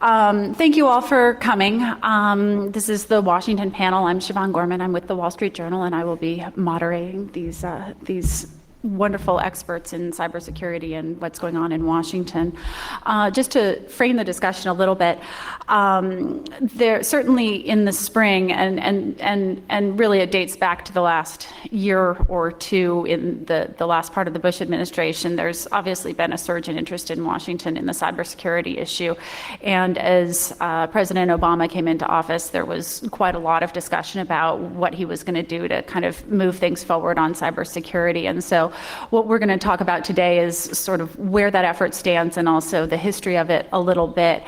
Thank you all for coming. This is the Washington panel. I'm Siobhan Gorman. I'm with the Wall Street Journal, and I will be moderating these wonderful experts in cybersecurity and what's going on in Washington. Just to frame the discussion a little bit, there certainly in the spring, and really it dates back to the last year or two in the last part of the Bush administration, there's obviously been a surge in interest in Washington in the cybersecurity issue. And as President Obama came into office, there was quite a lot of discussion about what he was going to do to kind of move things forward on cybersecurity. And so what we're going to talk about today is sort of where that effort stands and also the history of it a little bit.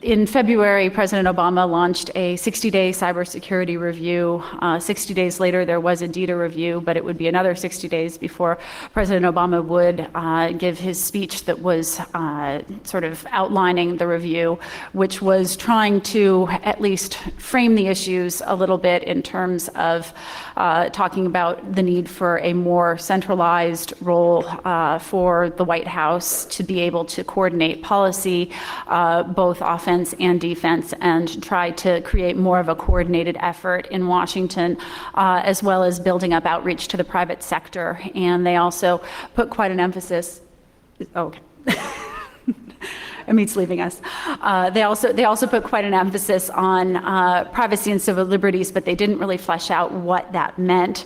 In February, President Obama launched a 60-day cybersecurity review. 60 days later, there was indeed a review, but it would be another 60 days before President Obama would give his speech that was sort of outlining the review, which was trying to at least frame the issues a little bit in terms of talking about the need for a more centralized role for the White House to be able to coordinate policy, both offense and defense, and try to create more of a coordinated effort in Washington, as well as building up outreach to the private sector. And they also put quite an emphasis. Okay. Amit's leaving us. They also put quite an emphasis on privacy and civil liberties, but they didn't really flesh out what that meant.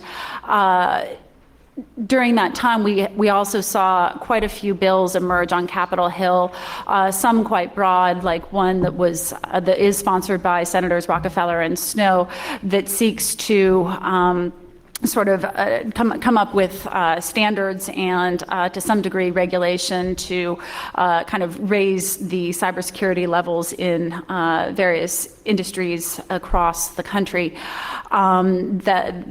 During that time, we also saw quite a few bills emerge on Capitol Hill, some quite broad, like one that is sponsored by Senators Rockefeller and Snow, that seeks to sort of come up with standards and to some degree regulation to kind of raise the cybersecurity levels in various industries across the country. That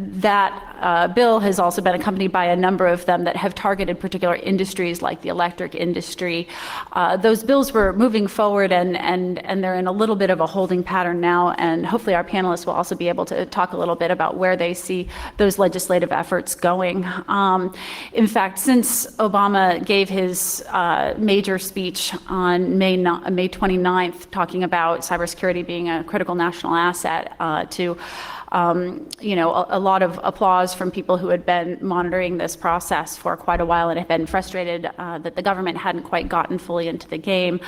bill has also been accompanied by a number of them that have targeted particular industries like the electric industry. Those bills were moving forward and they're in a little bit of a holding pattern now, and hopefully our panelists will also be able to talk a little bit about where they see those legislative efforts going. In fact, since Obama gave his major speech on May 29th, talking about cybersecurity being a critical national asset, to a lot of applause from people who had been monitoring this process for quite a while and had been frustrated that the government hadn't quite gotten fully into the game,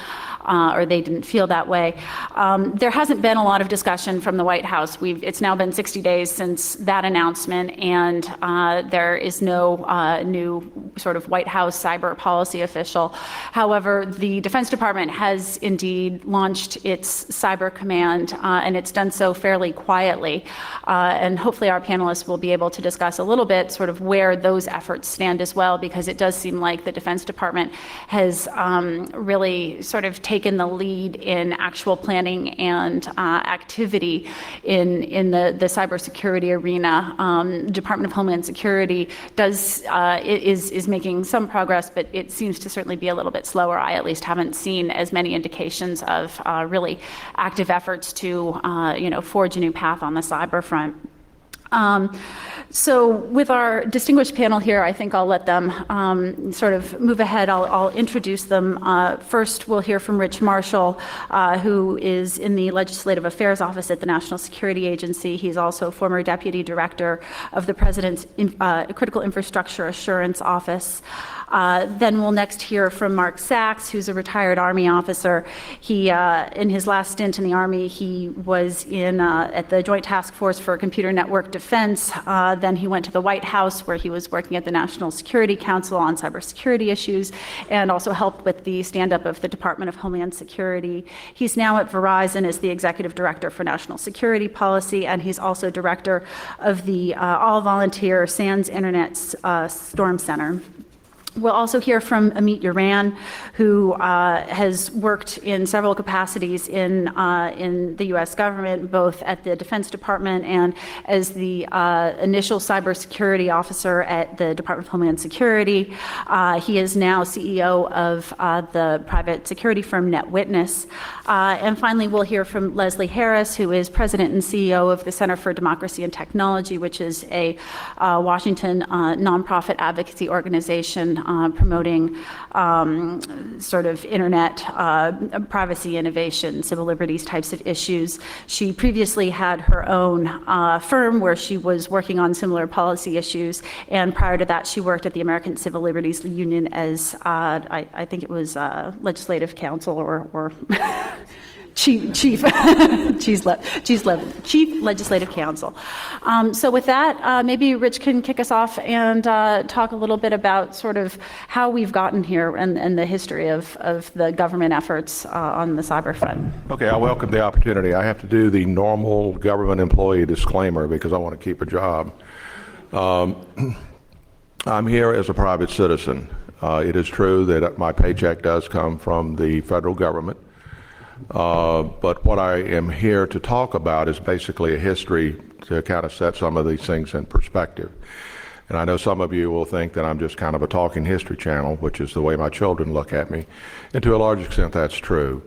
or they didn't feel that way. There hasn't been a lot of discussion from the White House. It's now been 60 days since that announcement, and there is no new sort of White House cyber policy official. However, the Defense Department has indeed launched its cyber command, and it's done so fairly quietly. And hopefully our panelists will be able to discuss a little bit sort of where those efforts stand as well, because it does seem like the Defense Department has really sort of taken the lead in actual planning and activity in the cybersecurity arena. Department of Homeland Security is making some progress, but it seems to certainly be a little bit slower. I at least haven't seen as many indications of really active efforts to forge a new path on the cyber front. So with our distinguished panel here, I think I'll let them sort of move ahead. I'll introduce them. First, we'll hear from Rich Marshall, who is in the Legislative Affairs Office at the National Security Agency. He's also former Deputy Director of the President's Critical Infrastructure Assurance Office. Then we'll next hear from Mark Sachs, who's a retired Army officer. He, in his last stint in the Army, he was at the Joint Task Force for Computer Network Defense. Then he went to the White House, where he was working at the National Security Council on cybersecurity issues, and also helped with the stand-up of the Department of Homeland Security. He's now at Verizon as the Executive Director for National Security Policy, and he's also Director of the all-volunteer SANS Internet Storm Center. We'll also hear from Amit Yaran, who has worked in several capacities in the U.S. government, both at the Defense Department and as the initial cybersecurity officer at the Department of Homeland Security. He is now CEO of the private security firm NetWitness. And finally, we'll hear from Leslie Harris, who is president and CEO of the Center for Democracy and Technology, which is a Washington nonprofit advocacy organization promoting sort of internet privacy, innovation, civil liberties types of issues. She previously had her own firm where she was working on similar policy issues, and prior to that she worked at the American Civil Liberties Union as I think it was legislative counsel or chief legislative counsel. So with that, maybe Rich can kick us off and talk a little bit about sort of how we've gotten here and the history of the government efforts on the cyber front. Okay, I welcome the opportunity. I have to do the normal government employee disclaimer because I want to keep a job. I'm here as a private citizen. It is true that my paycheck does come from the federal government. But what I am here to talk about is basically a history to kind of set some of these things in perspective. And I know some of you will think that I'm just kind of a talking history channel, which is the way my children look at me. And to a large extent, that's true.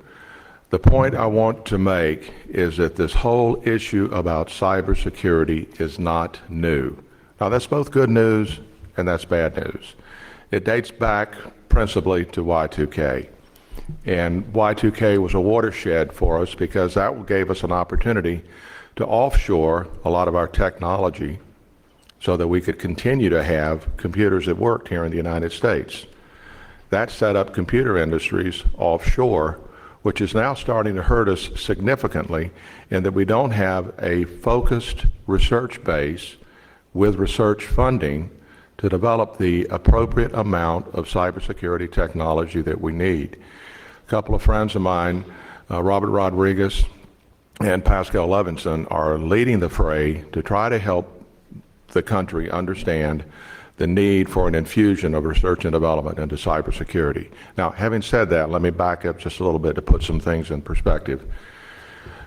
The point I want to make is that this whole issue about cybersecurity is not new. Now, that's both good news and that's bad news. It dates back principally to Y2K. And Y2K was a watershed for us because that gave us an opportunity to offshore a lot of our technology so that we could continue to have computers that worked here in the United States. That set up computer industries offshore, which is now starting to hurt us significantly in that we don't have a focused research base with research funding to develop the appropriate amount of cybersecurity technology that we need. A couple of friends of mine, Robert Rodriguez and Pascal Levinson, are leading the fray to try to help the country understand the need for an infusion of research and development into cybersecurity. Now, having said that, let me back up just a little bit to put some things in perspective.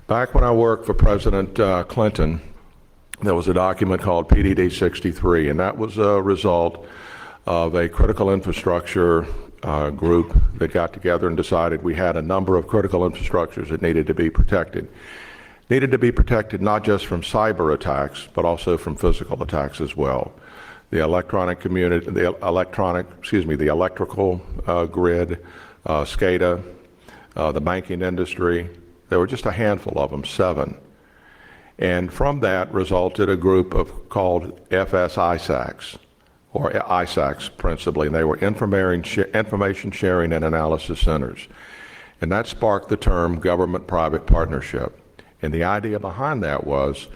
Back when I worked for President Clinton, there was a document called PDD 63, and that was a result of a critical infrastructure group that got together and decided we had a number of critical infrastructures that needed to be protected. Needed to be protected not just from cyber attacks, but also from physical attacks as well. The electrical grid, SCADA, the banking industry, there were just a handful of them, 7. And from that resulted a group called FSISACs, or ISACs principally, and they were information sharing and analysis centers. And that sparked the term government-private partnership. And the idea behind that was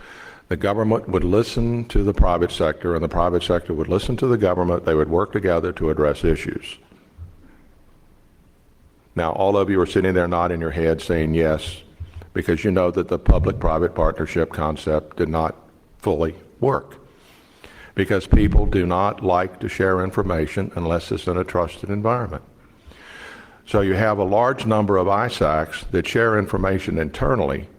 the government would listen to the private sector and the private sector would listen to the government. They would work together to address issues. Now, all of you are sitting there nodding your head saying yes, because you know that the public-private partnership concept did not fully work. Because people do not like to share information unless it's in a trusted environment. So you have a large number of ISACs that share information internally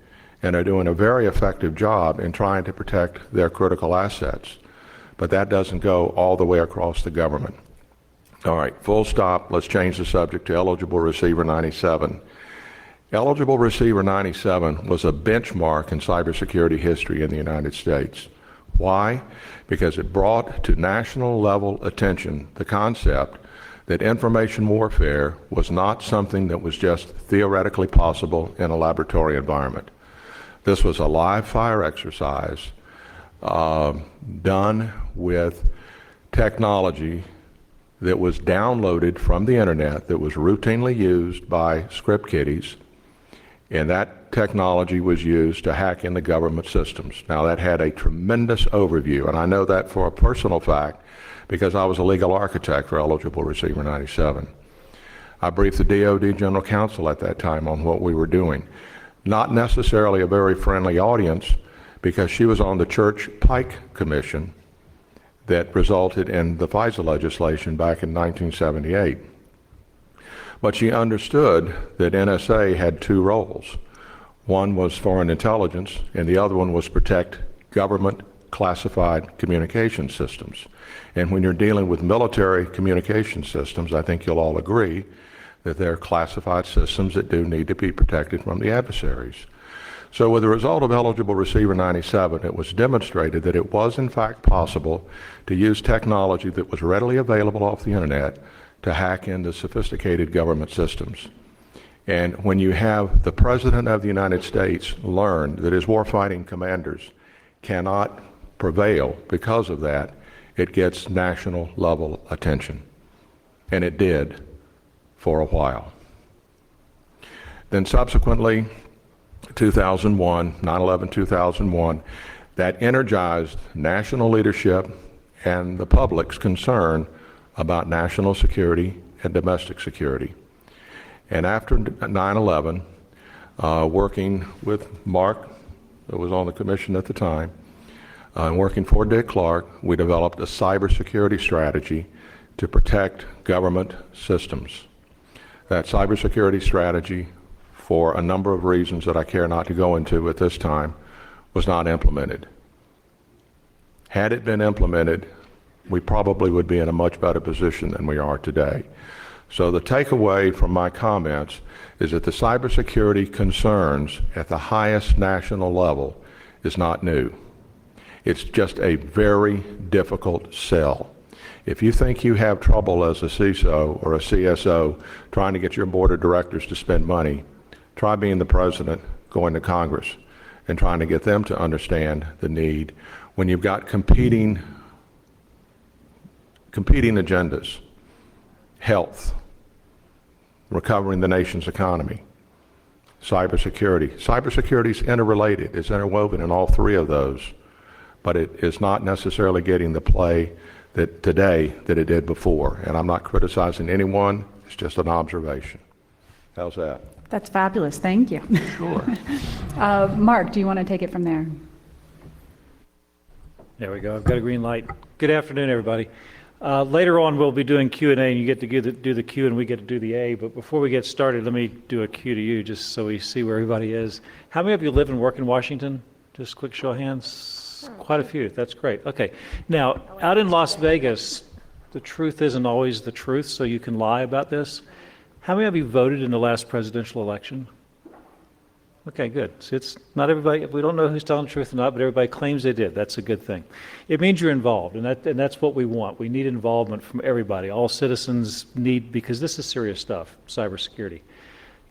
and are doing a very effective job in trying to protect their critical assets. But that doesn't go all the way across the government. All right, full stop. Let's change the subject to Eligible Receiver 97. Eligible Receiver 97 was a benchmark in cybersecurity history in the United States. Why? Because it brought to national level attention the concept that information warfare was not something that was just theoretically possible in a laboratory environment. This was a live fire exercise done with technology that was downloaded from the internet that was routinely used by script kiddies, and that technology was used to hack into government systems. Now, that had a tremendous overview, and I know that for a personal fact because I was a legal architect for Eligible Receiver 97. I briefed the DoD General Counsel at that time on what we were doing. Not necessarily a very friendly audience because she was on the Church-Pike Commission that resulted in the FISA legislation back in 1978. But she understood that NSA had 2 roles. One was foreign intelligence, and the other one was protect government classified communication systems. And when you're dealing with military communication systems, I think you'll all agree that they're classified systems that do need to be protected from the adversaries. So with the result of eligible receiver 97, it was demonstrated that it was in fact possible to use technology that was readily available off the internet to hack into sophisticated government systems. And when you have the President of the United States learn that his warfighting commanders cannot prevail because of that, it gets national level attention. And it did for a while. Then subsequently, 2001, 9/11, 2001, that energized national leadership and the public's concern about national security and domestic security. And after 9/11, working with Mark, who was on the commission at the time, and working for Dick Clark, we developed a cybersecurity strategy to protect government systems. That cybersecurity strategy, for a number of reasons that I care not to go into at this time, was not implemented. Had it been implemented, we probably would be in a much better position than we are today. So the takeaway from my comments is that the cybersecurity concerns at the highest national level is not new. It's just a very difficult sell. If you think you have trouble as a CISO or a CSO trying to get your board of directors to spend money, try being the president, going to Congress, and trying to get them to understand the need when you've got competing agendas. Health, recovering the nation's economy, cybersecurity. Cybersecurity is interrelated, it's interwoven in all three of those, but it is not necessarily getting the play that today that it did before. And I'm not criticizing anyone, it's just an observation. How's that? That's fabulous. Thank you. Sure. Mark, do you want to take it from there? There we go. I've got a green light. Good afternoon, everybody. Later on, we'll be doing Q&A, and you get to do the Q, and we get to do the A. But before we get started, let me do a Q to you, just so we see where everybody is. How many of you live and work in Washington? Just quick show of hands. Quite a few. That's great. Okay. Now, out in Las Vegas, the truth isn't always the truth, so you can lie about this. How many of you voted in the last presidential election? Okay, good. So it's not everybody, we don't know who's telling the truth or not, but everybody claims they did. That's a good thing. It means you're involved, and that's what we want. We need involvement from everybody. All citizens need, because this is serious stuff, cybersecurity.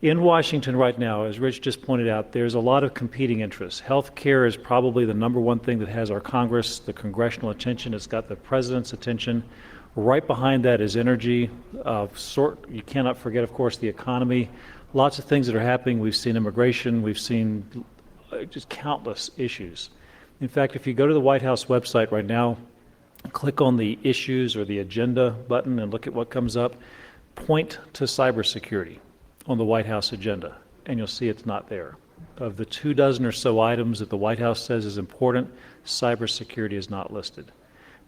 In Washington right now, as Rich just pointed out, there's a lot of competing interests. Healthcare is probably the number one thing that has our Congress, the congressional attention. It's got the president's attention. Right behind that is energy. You cannot forget, of course, the economy. Lots of things that are happening. We've seen immigration. We've seen just countless issues. In fact, if you go to the White House website right now, click on the issues or the agenda button and look at what comes up, point to cybersecurity on the White House agenda, and you'll see it's not there. Of the 24 or so items that the White House says is important, cybersecurity is not listed.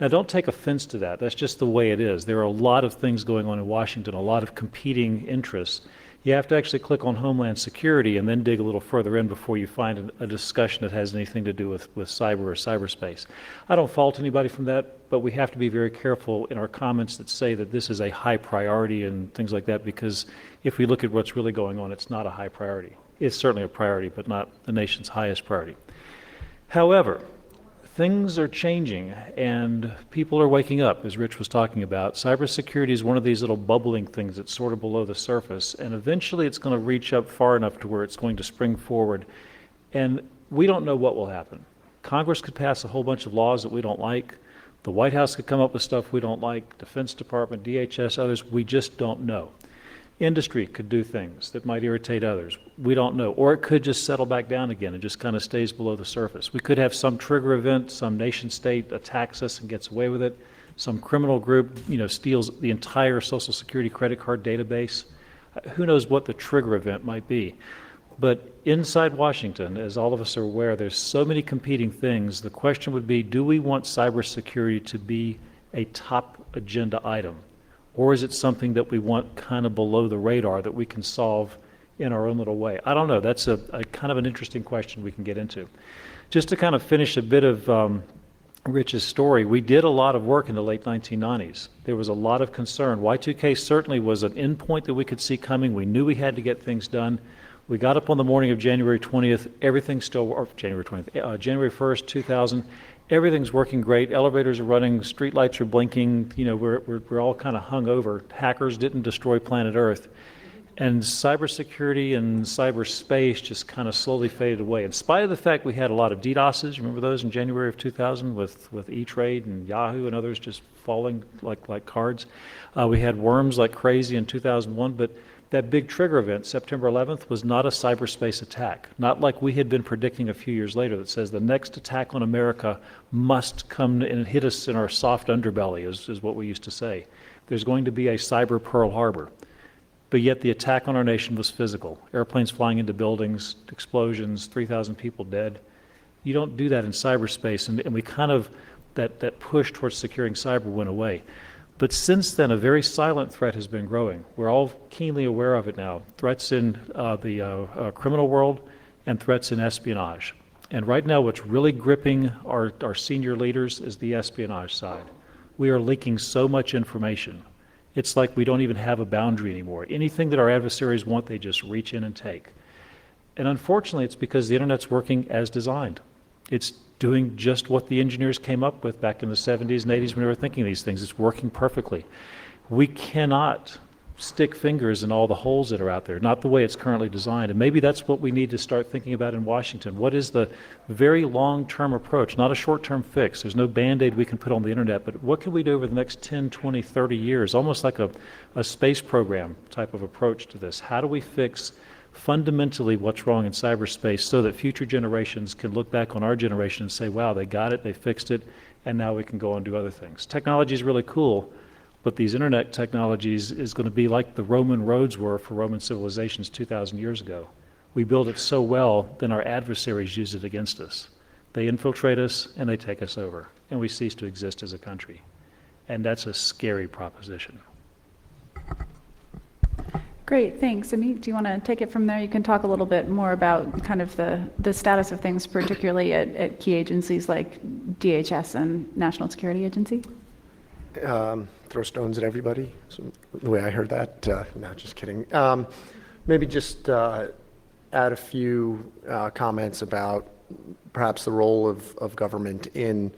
Now, don't take offense to that. That's just the way it is. There are a lot of things going on in Washington, a lot of competing interests. You have to actually click on Homeland Security and then dig a little further in before you find a discussion that has anything to do with cyber or cyberspace. I don't fault anybody from that, but we have to be very careful in our comments that say that this is a high priority and things like that, because if we look at what's really going on, it's not a high priority. It's certainly a priority, but not the nation's highest priority. However, things are changing and people are waking up, as Rich was talking about. Cybersecurity is one of these little bubbling things that's sort of below the surface, and eventually it's going to reach up far enough to where it's going to spring forward. And we don't know what will happen. Congress could pass a whole bunch of laws that we don't like. The White House could come up with stuff we don't like. Defense Department, DHS, others, we just don't know. Industry could do things that might irritate others. We don't know. Or it could just settle back down again and just kind of stays below the surface. We could have some trigger event, some nation state attacks us and gets away with it. Some criminal group, steals the entire Social Security credit card database. Who knows what the trigger event might be. But inside Washington, as all of us are aware, there's so many competing things. The question would be, do we want cybersecurity to be a top agenda item? Or is it something that we want kind of below the radar that we can solve in our own little way? I don't know. That's a kind of an interesting question we can get into. Just to kind of finish a bit of Rich's story, we did a lot of work in the late 1990s. There was a lot of concern. Y2K certainly was an endpoint that we could see coming. We knew we had to get things done. We got up on the morning of January 20th, everything's still, or January 20th, January 1st, 2000, everything's working great. Elevators are running, street lights are blinking, we're all kind of hung over. Hackers didn't destroy planet Earth. And cybersecurity and cyberspace just kind of slowly faded away. In spite of the fact we had a lot of DDoSes, remember those in January of 2000 with E-Trade and Yahoo and others just falling like cards. We had worms like crazy in 2001, but that big trigger event, September 11th, was not a cyberspace attack. Not like we had been predicting a few years later that says the next attack on America must come and hit us in our soft underbelly, is what we used to say. There's going to be a cyber Pearl Harbor. But yet the attack on our nation was physical. Airplanes flying into buildings, explosions, 3,000 people dead. You don't do that in cyberspace, and we kind of, that push towards securing cyber went away. But since then, a very silent threat has been growing. We're all keenly aware of it now. Threats in the criminal world and threats in espionage. And right now, what's really gripping our senior leaders is the espionage side. We are leaking so much information. It's like we don't even have a boundary anymore. Anything that our adversaries want, they just reach in and take. And unfortunately, it's because the internet's working as designed. It's doing just what the engineers came up with back in the 70s and 80s when they were thinking these things. It's working perfectly. We cannot stick fingers in all the holes that are out there, not the way it's currently designed. And maybe that's what we need to start thinking about in Washington. What is the very long-term approach, not a short-term fix? There's no Band-Aid we can put on the internet, but what can we do over the next 10, 20, 30 years? Almost like a space program type of approach to this. How do we fix fundamentally what's wrong in cyberspace so that future generations can look back on our generation and say, wow, they got it, they fixed it, and now we can go and do other things. Technology is really cool, but these internet technologies is going to be like the Roman roads were for Roman civilizations 2,000 years ago. We build it so well, then our adversaries use it against us. They infiltrate us and they take us over, and we cease to exist as a country. And that's a scary proposition. Great, thanks. Amit, do you want to take it from there? You can talk a little bit more about kind of the status of things, particularly at key agencies like DHS and National Security Agency. Throw stones at everybody, so the way I heard that. No, just kidding. Maybe just add a few comments about perhaps the role of government in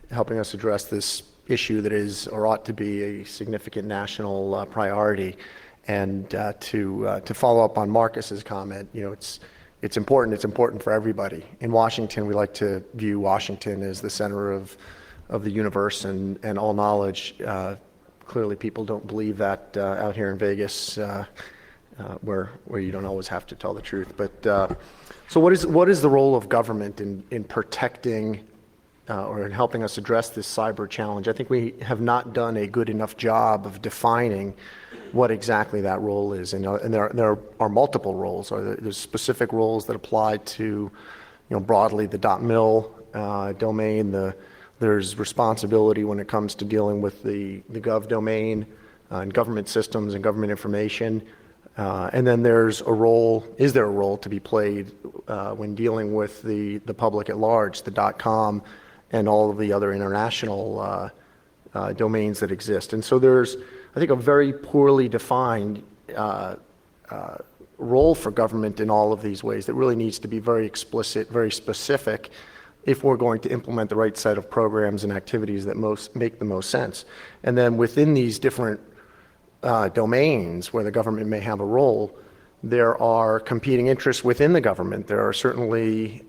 helping us address this issue that is or ought to be a significant national priority. And to follow up on Marcus's comment, it's important. It's important for everybody. In Washington, we like to view Washington as the center of the universe and all knowledge. Clearly, people don't believe that out here in Vegas, where you don't always have to tell the truth. But so, what is the role of government in protecting or in helping us address this cyber challenge? I think we have not done a good enough job of defining what exactly that role is, and there are multiple roles. There's specific roles that apply to, broadly the .mil domain. There's responsibility when it comes to dealing with the gov domain and government systems and government information. And then is there a role to be played when dealing with the public at large, the .com and all of the other international domains that exist. And so there's, I think, a very poorly defined role for government in all of these ways that really needs to be very explicit, very specific, if we're going to implement the right set of programs and activities that make the most sense. And then within these different domains where the government may have a role, there are competing interests within the government. There are certainly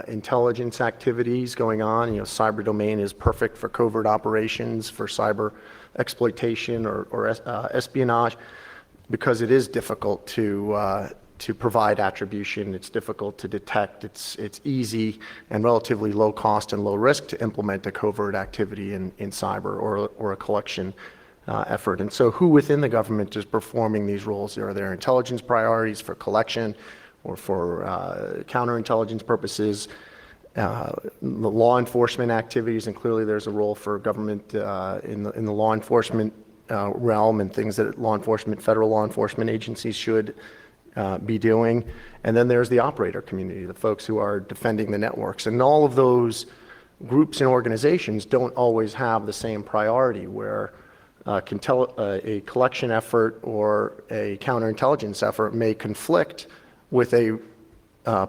intelligence activities going on. Cyber domain is perfect for covert operations, for cyber exploitation or espionage, because it is difficult to provide attribution. It's difficult to detect. It's easy and relatively low cost and low risk to implement a covert activity in cyber or a collection effort. And so who within the government is performing these roles? Are there intelligence priorities for collection or for counterintelligence purposes? The law enforcement activities, and clearly there's a role for government in the law enforcement realm and things that federal law enforcement agencies should be doing. And then there's the operator community, the folks who are defending the networks. And all of those groups and organizations don't always have the same priority, where a collection effort or a counterintelligence effort may conflict with a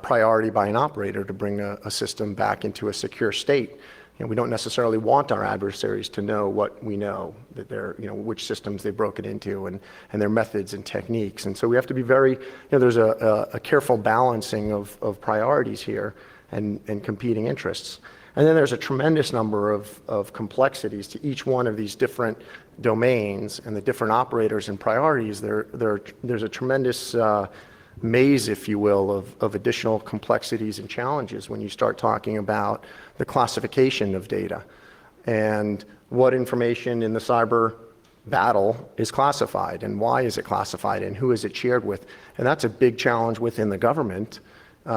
priority by an operator to bring a system back into a secure state. We don't necessarily want our adversaries to know what we know, that they're, which systems they broke it into and their methods and techniques. And so we have to be very, there's a careful balancing of priorities here and competing interests. And then there's a tremendous number of complexities to each one of these different domains and the different operators and priorities. There's a tremendous maze, if you will, of additional complexities and challenges when you start talking about the classification of data and what information in the cyber battle is classified and why is it classified and who is it shared with. And that's a big challenge within the government,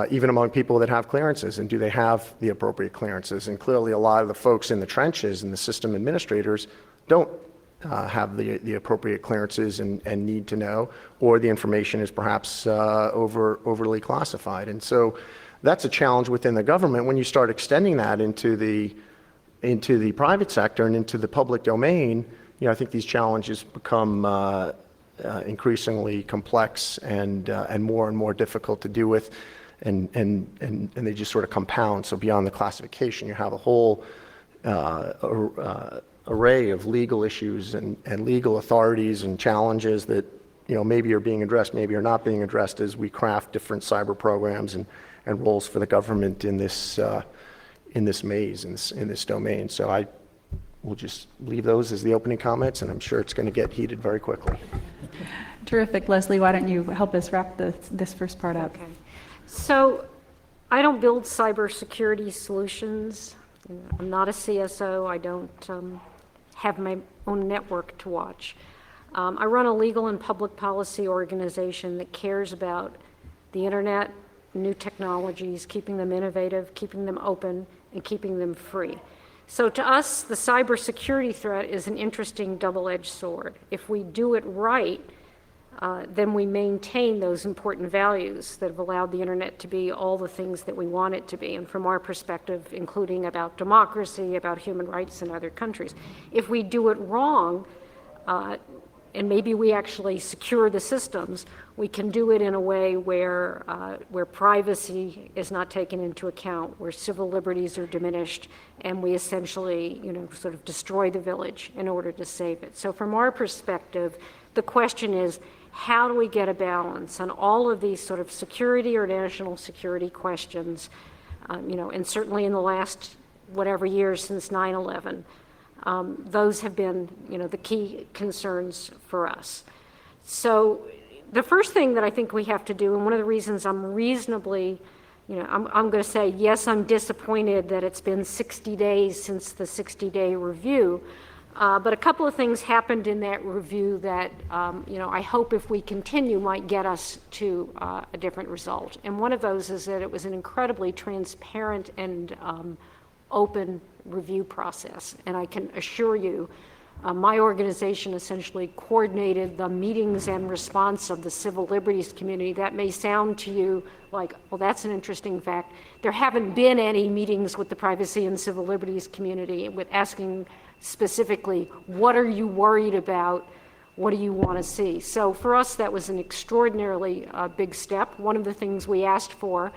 even among people that have clearances, and do they have the appropriate clearances? And clearly a lot of the folks in the trenches and the system administrators don't have the appropriate clearances and need to know, or the information is perhaps overly classified. And so that's a challenge within the government. When you start extending that into the private sector and into the public domain, I think these challenges become increasingly complex and more difficult to deal with, and they just sort of compound. So beyond the classification, you have a whole array of legal issues and legal authorities and challenges that maybe are being addressed, maybe are not being addressed as we craft different cyber programs and roles for the government in this maze, in this domain. So I will just leave those as the opening comments, and I'm sure it's going to get heated very quickly. Terrific. Leslie, why don't you help us wrap this first part up? Okay. So I don't build cybersecurity solutions. I'm not a CSO. I don't have my own network to watch. I run a legal and public policy organization that cares about the internet, new technologies, keeping them innovative, keeping them open, and keeping them free. So to us, the cybersecurity threat is an interesting double-edged sword. If we do it right, then we maintain those important values that have allowed the internet to be all the things that we want it to be, and from our perspective, including about democracy, about human rights in other countries. If we do it wrong, and maybe we actually secure the systems, we can do it in a way where privacy is not taken into account, where civil liberties are diminished, and we essentially, sort of destroy the village in order to save it. So from our perspective, the question is, how do we get a balance on all of these sort of security or national security questions, and certainly in the last whatever years since 9/11, those have been, the key concerns for us. So the first thing that I think we have to do, and one of the reasons I'm reasonably, I'm going to say, yes, I'm disappointed that it's been 60 days since the 60-day review, but a couple of things happened in that review that, I hope if we continue might get us to a different result. And one of those is that it was an incredibly transparent and open review process. And I can assure you, my organization essentially coordinated the meetings and response of the civil liberties community. That may sound to you like, well, that's an interesting fact. There haven't been any meetings with the privacy and civil liberties community with asking specifically, what are you worried about? What do you want to see? So for us, that was an extraordinarily big step. One of the things we asked for,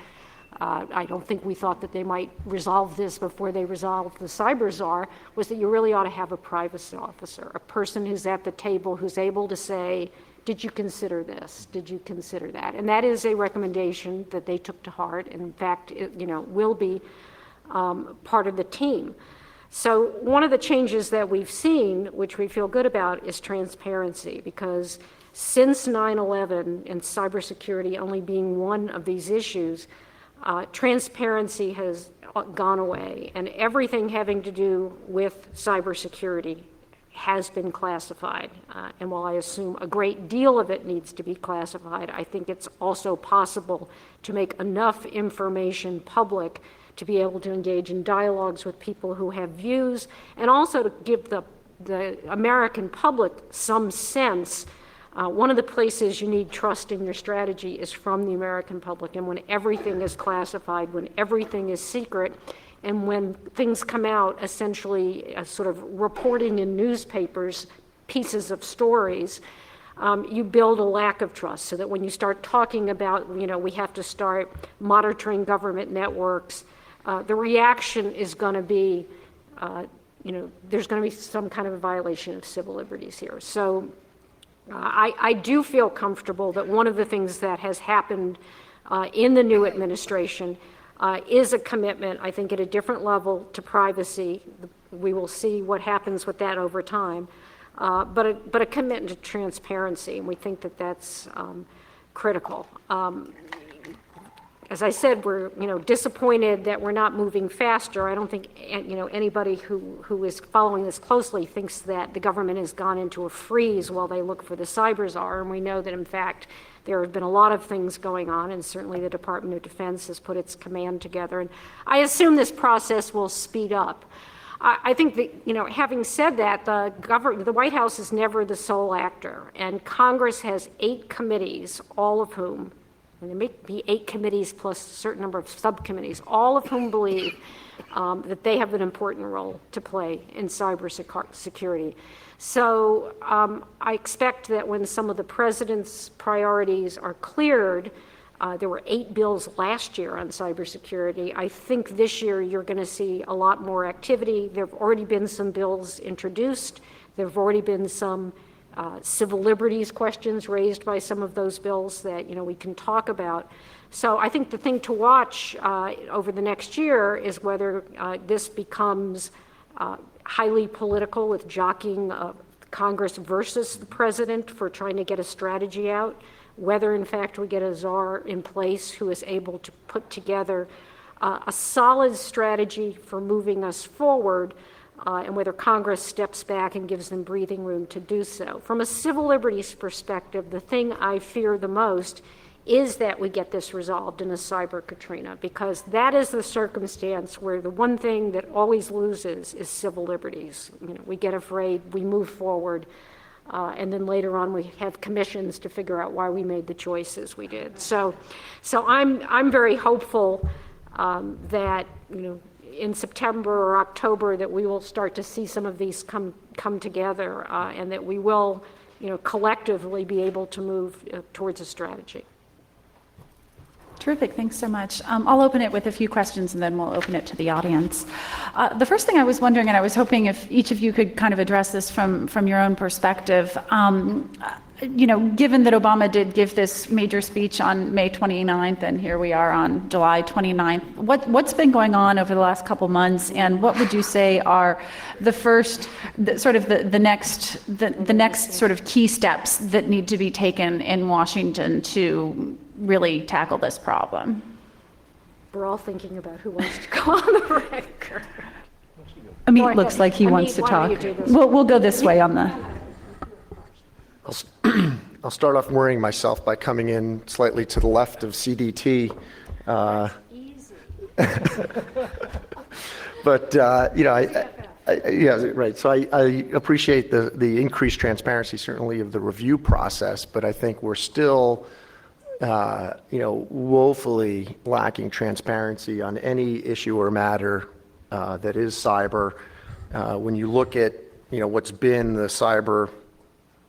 I don't think we thought that they might resolve this before they resolved the cyber czar, was that you really ought to have a privacy officer, a person who's at the table who's able to say, did you consider this? Did you consider that? And that is a recommendation that they took to heart. And in fact, it, will be part of the team. So one of the changes that we've seen, which we feel good about, is transparency, because since 9/11 and cybersecurity only being one of these issues, transparency has gone away, and everything having to do with cybersecurity has been classified. And while I assume a great deal of it needs to be classified, I think it's also possible to make enough information public to be able to engage in dialogues with people who have views, and also to give the American public some sense. One of the places you need trust in your strategy is from the American public, and when everything is classified, when everything is secret, and when things come out essentially as sort of reporting in newspapers, pieces of stories, you build a lack of trust, so that when you start talking about, we have to start monitoring government networks, the reaction is going to be, there's going to be some kind of a violation of civil liberties here. So I do feel comfortable that one of the things that has happened in the new administration is a commitment, I think, at a different level to privacy. We will see what happens with that over time, but a commitment to transparency, and we think that that's critical. As I said, we're disappointed that we're not moving faster. I don't think anybody who is following this closely thinks that the government has gone into a freeze while they look for the cyber czar, and we know that in fact there have been a lot of things going on, and certainly the Department of Defense has put its command together, and I assume this process will speed up. I think that, having said that, the White House is never the sole actor, and Congress has 8 committees, all of whom, and there may be 8 committees plus a certain number of subcommittees, all of whom believe that they have an important role to play in cybersecurity. So I expect that when some of the president's priorities are cleared, there were 8 bills last year on cybersecurity. I think this year you're going to see a lot more activity. There have already been some bills introduced. There have already been some civil liberties questions raised by some of those bills that we can talk about. So I think the thing to watch over the next year is whether this becomes highly political, with jockeying Congress versus the president for trying to get a strategy out, whether in fact we get a czar in place who is able to put together a solid strategy for moving us forward, and whether Congress steps back and gives them breathing room to do so. From a civil liberties perspective, the thing I fear the most is that we get this resolved in a cyber Katrina, because that is the circumstance where the one thing that always loses is civil liberties. We get afraid, we move forward, and then later on we have commissions to figure out why we made the choices we did. So I'm very hopeful that in September or October that we will start to see some of these come together, and that we will collectively be able to move towards a strategy. Terrific, thanks so much. I'll open it with a few questions and then we'll open it to the audience. The first thing I was wondering, and I was hoping if each of you could kind of address this from your own perspective, given that Obama did give this major speech on May 29th and here we are on July 29th, what's been going on over the last couple months, and what would you say are the next sort of key steps that need to be taken in Washington to really tackle this problem? We're all thinking about who wants to go on the record. Amit looks like he wants to talk. We'll go this way on the... I'll start off worrying myself by coming in slightly to the left of CDT. Easy. But, yeah, right. So I appreciate the increased transparency, certainly, of the review process, but I think we're still, woefully lacking transparency on any issue or matter that is cyber. When you look at, what's been the cyber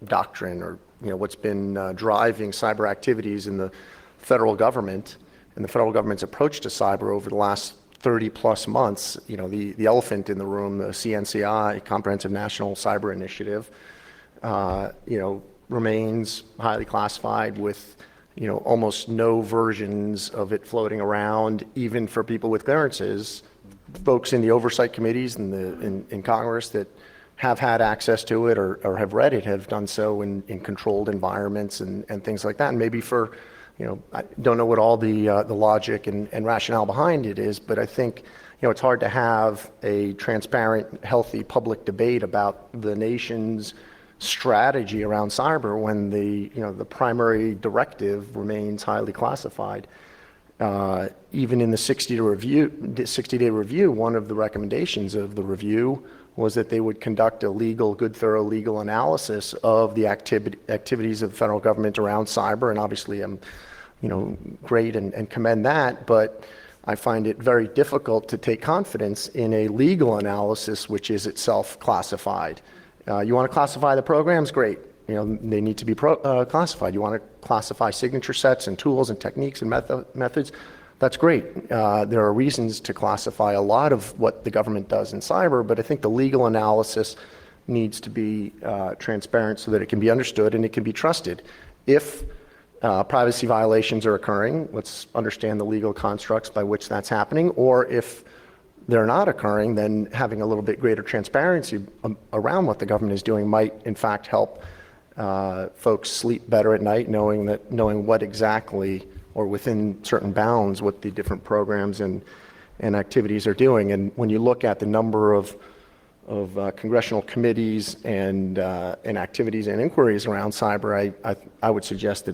doctrine, or what's been driving cyber activities in the federal government and the federal government's approach to cyber over the last 30 plus months, the elephant in the room, the CNCI, Comprehensive National Cyber Initiative, remains highly classified with almost no versions of it floating around, even for people with clearances. Folks in the oversight committees in Congress that have had access to it or have read it have done so in controlled environments and things like that. And maybe for, I don't know what all the logic and rationale behind it is, but I think, it's hard to have a transparent, healthy public debate about the nation's strategy around cyber when the primary directive remains highly classified. Even in the 60-day review, one of the recommendations of the review was that they would conduct a good, thorough legal analysis of the activities of the federal government around cyber. And obviously, I'm, great and commend that, but I find it very difficult to take confidence in a legal analysis which is itself classified. You want to classify the programs? Great. they need to be classified. You want to classify signature sets and tools and techniques and methods. That's great. There are reasons to classify a lot of what the government does in cyber, but I think the legal analysis needs to be transparent so that it can be understood and it can be trusted. If privacy violations are occurring, let's understand the legal constructs by which that's happening, or if they're not occurring, then having a little bit greater transparency around what the government is doing might in fact help folks sleep better at night, knowing what exactly, or within certain bounds, what the different programs and activities are doing. And when you look at the number of congressional committees and activities and inquiries around cyber, I would suggest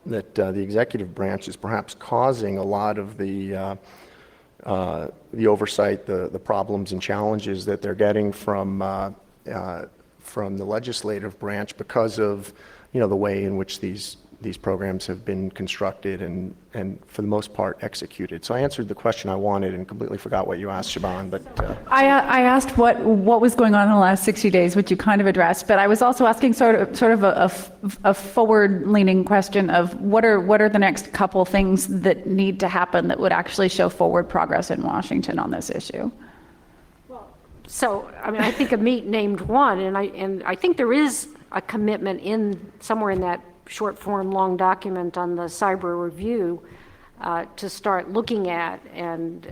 that the executive branch is perhaps causing a lot of the oversight, the problems and challenges that they're getting from the legislative branch because of the way in which these programs have been constructed and for the most part executed. So I answered the question I wanted and completely forgot what you asked, Siobhan, but I asked what was going on in the last 60 days, which you kind of addressed, but I was also asking sort of a forward-leaning question of what are the next couple things that need to happen that would actually show forward progress in Washington on this issue? So, I mean, I think Amit named one, and I think there is a commitment somewhere in that short form, long document on the cyber review to start looking at and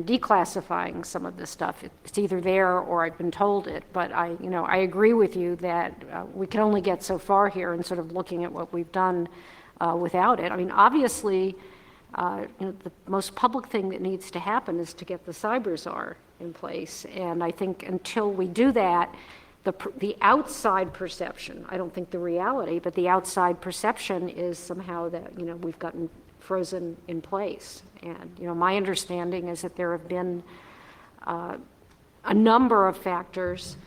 declassifying some of this stuff. It's either there or I've been told it, but I agree with you that we can only get so far here in sort of looking at what we've done without it. I mean, obviously, the most public thing that needs to happen is to get the cyber czar in place, and I think until we do that, the outside perception, I don't think the reality, but the outside perception is somehow that, we've gotten frozen in place. And, my understanding is that there have been a number of factors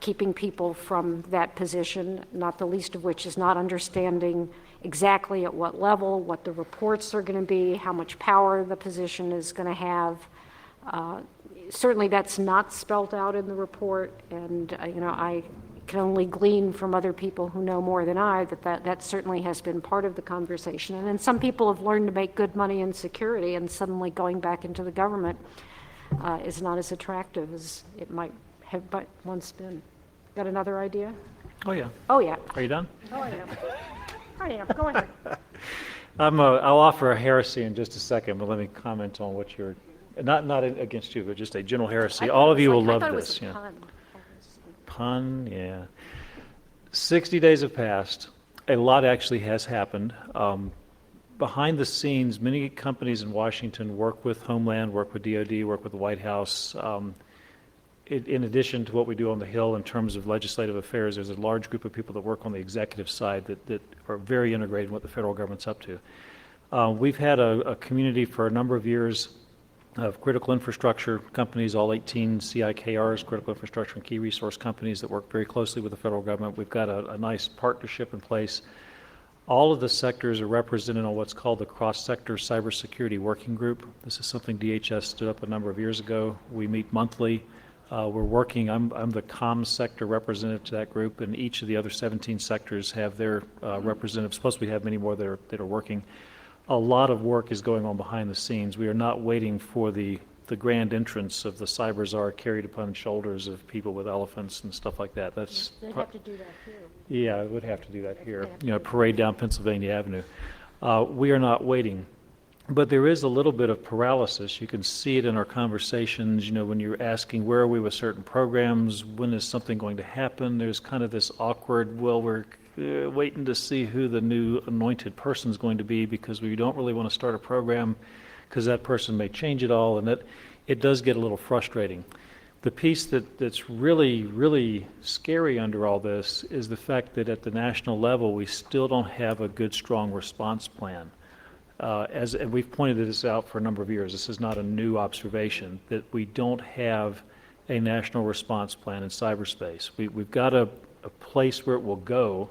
keeping people from that position, not the least of which is not understanding exactly at what level, what the reports are going to be, how much power the position is going to have. Certainly that's not spelled out in the report, and I can only glean from other people who know more than I that certainly has been part of the conversation. And then some people have learned to make good money in security, and suddenly going back into the government is not as attractive as it might have but once been. Got another idea? Oh, yeah. Oh, yeah. Are you done? Oh, I am. I am. Go ahead. I'll offer a heresy in just a second, but let me comment on what you're, not against you, but just a general heresy. All of you will love this. I thought it was a pun, yeah. 60 days have passed. A lot actually has happened. Behind the scenes, many companies in Washington work with Homeland, work with DOD, work with the White House. In addition to what we do on the Hill in terms of legislative affairs, there's a large group of people that work on the executive side that are very integrated in what the federal government's up to. We've had a community for a number of years of critical infrastructure companies, all 18 CIKRs, critical infrastructure and key resource companies that work very closely with the federal government. We've got a nice partnership in place. All of the sectors are represented on what's called the Cross-Sector Cybersecurity Working Group. This is something DHS stood up a number of years ago. We meet monthly. We're working, I'm the comms sector representative to that group, and each of the other 17 sectors have their representatives, plus we have many more that are working. A lot of work is going on behind the scenes. We are not waiting for the grand entrance of the cyber czar carried upon shoulders of people with elephants and stuff like that. They'd have to do that here. Yeah, it would have to do that here. Parade down Pennsylvania Avenue. We are not waiting. But there is a little bit of paralysis. You can see it in our conversations, when you're asking where are we with certain programs, when is something going to happen, there's kind of this awkward, well, we're waiting to see who the new anointed person is going to be because we don't really want to start a program because that person may change it all, and that it does get a little frustrating. The piece that's really, really scary under all this is the fact that at the national level, we still don't have a good, strong response plan. And we've pointed this out for a number of years. This is not a new observation, that we don't have a national response plan in cyberspace. We've got a place where it will go,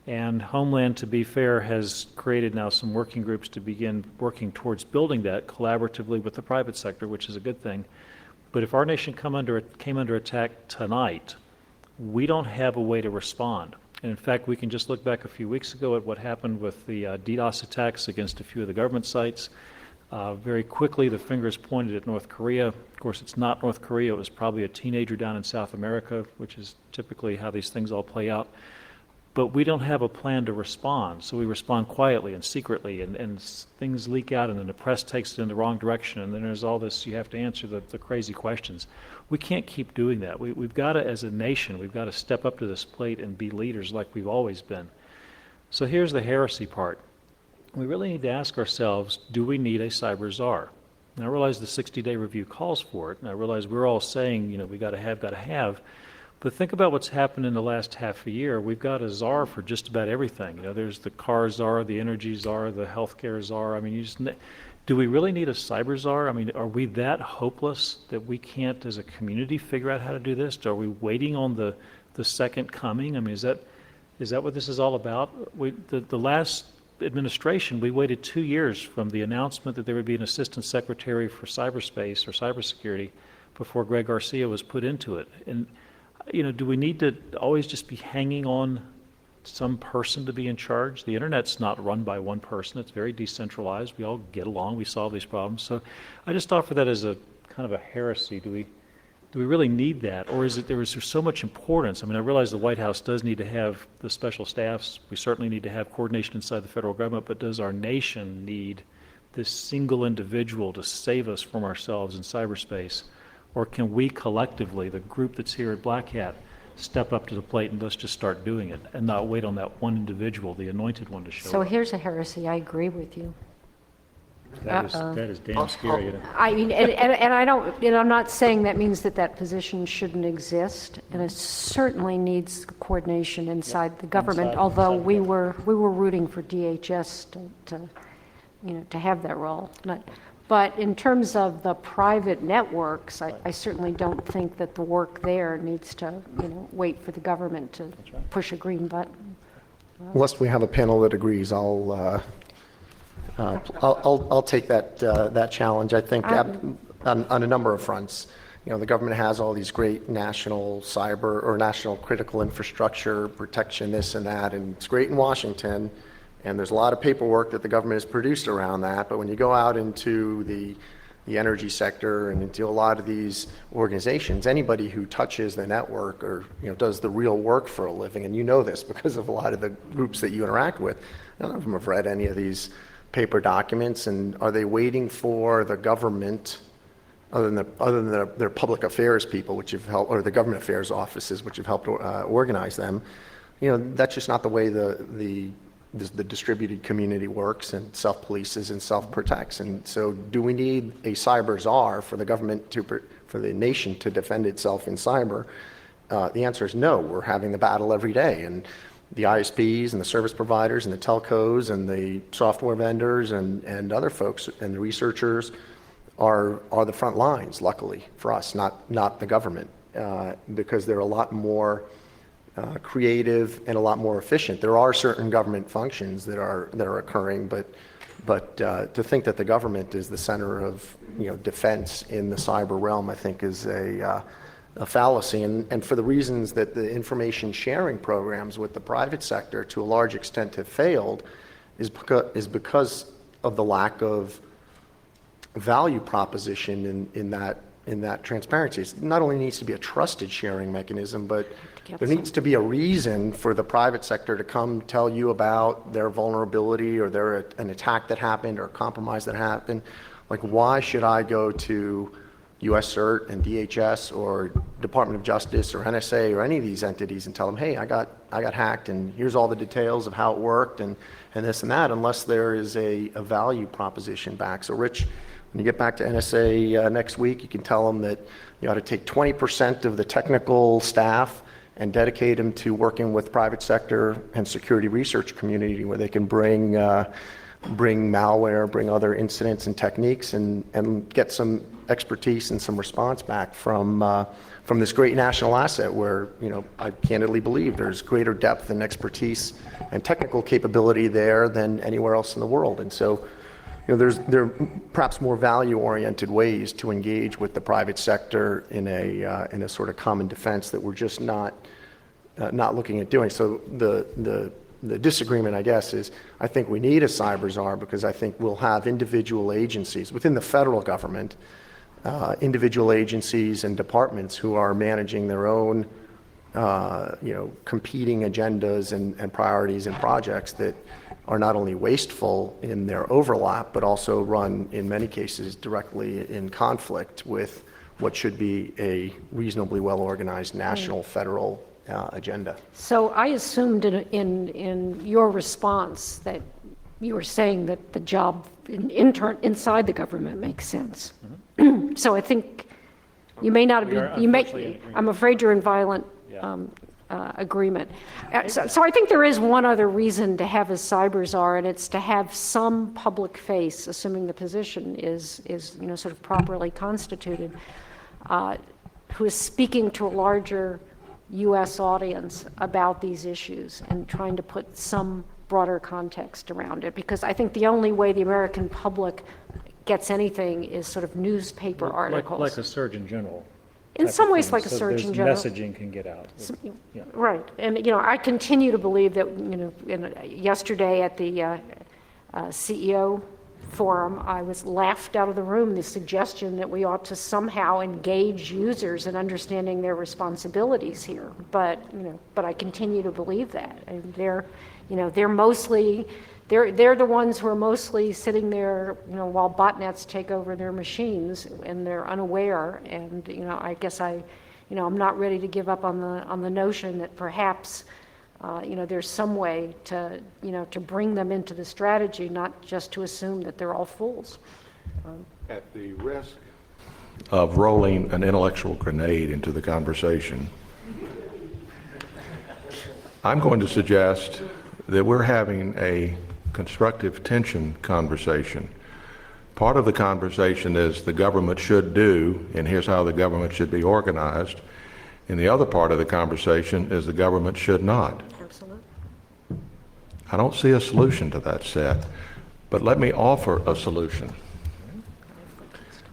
and Homeland, to be fair, has created now some working groups to begin working towards building that collaboratively with the private sector, which is a good thing. But if our nation came under attack tonight, we don't have a way to respond. And in fact, we can just look back a few weeks ago at what happened with the DDoS attacks against a few of the government sites. Very quickly, the fingers pointed at North Korea. Of course, it's not North Korea. It was probably a teenager down in South America, which is typically how these things all play out. But we don't have a plan to respond, so we respond quietly and secretly, and things leak out, and then the press takes it in the wrong direction, and then there's all this, you have to answer the crazy questions. We can't keep doing that. We've got to, as a nation, we've got to step up to this plate and be leaders like we've always been. So here's the heresy part. We really need to ask ourselves, do we need a cyber czar? And I realize the 60-day review calls for it, and I realize we're all saying, you know, we got to have. But think about what's happened in the last half a year. We've got a czar for just about everything. You know, there's the car czar, the energy czar, the healthcare czar. I mean, do we really need a cyber czar? I mean, are we that hopeless that we can't, as a community, figure out how to do this? Are we waiting on the second coming? I mean, is that what this is all about? The last administration, we waited 2 years from the announcement that there would be an assistant secretary for cyberspace or cybersecurity before Greg Garcia was put into it. And you know, do we need to always just be hanging on some person to be in charge? The internet's not run by one person. It's very decentralized. We all get along. We solve these problems. So I just offer that as a kind of a heresy. Do we really need that? Or is there so much importance? I mean, I realize the White House does need to have the special staffs. We certainly need to have coordination inside the federal government, but does our nation need this single individual to save us from ourselves in cyberspace? Or can we collectively, the group that's here at Black Hat, step up to the plate and let's just start doing it and not wait on that one individual, the anointed one, to show So up? here's a heresy, I agree with you. That is damn scary. You know? I mean, and I don't, you know, I'm not saying that means that position shouldn't exist, and it certainly needs coordination inside the government, although we were rooting for DHS to have that role. But in terms of the private networks, I certainly don't think that the work there needs to, you know, wait for the government to push a green button. Unless we have a panel that agrees, I'll take that challenge. I think on a number of fronts. You know, the government has all these great national cyber or national critical infrastructure protection, this and that, and it's great in Washington. And there's a lot of paperwork that the government has produced around that. But when you go out into the energy sector and into a lot of these organizations, anybody who touches the network or, you know, does the real work for a living, and you know this because of a lot of the groups that you interact with, none of them have read any of these paper documents. And are they waiting for the government, other than their public affairs people, which have helped, or the government affairs offices, which have helped organize them? You know, that's just not the way the distributed community works and self-polices and self-protects. And so do we need a cyber czar for the government for the nation to defend itself in cyber? The answer is no. We're having the battle every day. And the ISPs and the service providers and the telcos and the software vendors and other folks and the researchers are the front lines, luckily for us, not the government, because they're a lot more creative and a lot more efficient. There are certain government functions that are occurring, but to think that the government is the center of, you know, defense in the cyber realm, I think is a fallacy. And for the reasons that the information sharing programs with the private sector to a large extent have failed is because of the lack of value proposition in that transparency. It not only needs to be a trusted sharing mechanism, but there needs to be a reason for the private sector to come tell you about their vulnerability or an attack that happened or a compromise that happened. Like, why should I go to US CERT and DHS or Department of Justice or NSA or any of these entities and tell them, hey, I got hacked and here's all the details of how it worked and this and that, unless there is a value proposition back. So Rich, when you get back to NSA next week, you can tell them that you ought to take 20% of the technical staff and dedicate them to working with private sector and security research community, where they can bring malware, bring other incidents and techniques, and get some expertise and some response back from this great national asset where, you know, I candidly believe there's greater depth and expertise and technical capability there than anywhere else in the world. And so, you know, there are perhaps more value-oriented ways to engage with the private sector in a sort of common defense that we're just not not looking at doing. So the disagreement, I guess, is I think we need a cyber czar because I think we'll have individual agencies within the federal government, individual agencies and departments who are managing their own, competing agendas and priorities and projects that are not only wasteful in their overlap, but also run, in many cases, directly in conflict with what should be a reasonably well-organized national, federal agenda. So I assumed in your response that you were saying that the job inside the government makes sense. So I think you may not We are be, you unfortunately in may, agreement. I'm afraid you're in violent agreement. So I think there is one other reason to have a cyber czar, and it's to have some public face, assuming the position is sort of properly constituted, who is speaking to a larger U.S. audience about these issues and trying to put some broader context around it. Because I think the only way the American public gets anything is sort of newspaper articles. Like a Surgeon General. In type some of ways, thing, like a so Surgeon there's General. Messaging can get out. Yeah. Right, and I continue to believe that yesterday at the CEO forum, I was laughed out of the room, the suggestion that we ought to somehow engage users in understanding their responsibilities here. But I continue to believe that, and they're mostly. They're the ones who are mostly sitting there, while botnets take over their machines, and they're unaware. And I guess I'm not ready to give up on the notion that perhaps there's some way to bring them into the strategy, not just to assume that they're all fools. At the risk of rolling an intellectual grenade into the conversation, I'm going to suggest that we're having a constructive tension conversation. Part of the conversation is the government should do, and here's how the government should be organized. And the other part of the conversation is the government should not. Absolutely. I don't see a solution to that set, but let me offer a solution.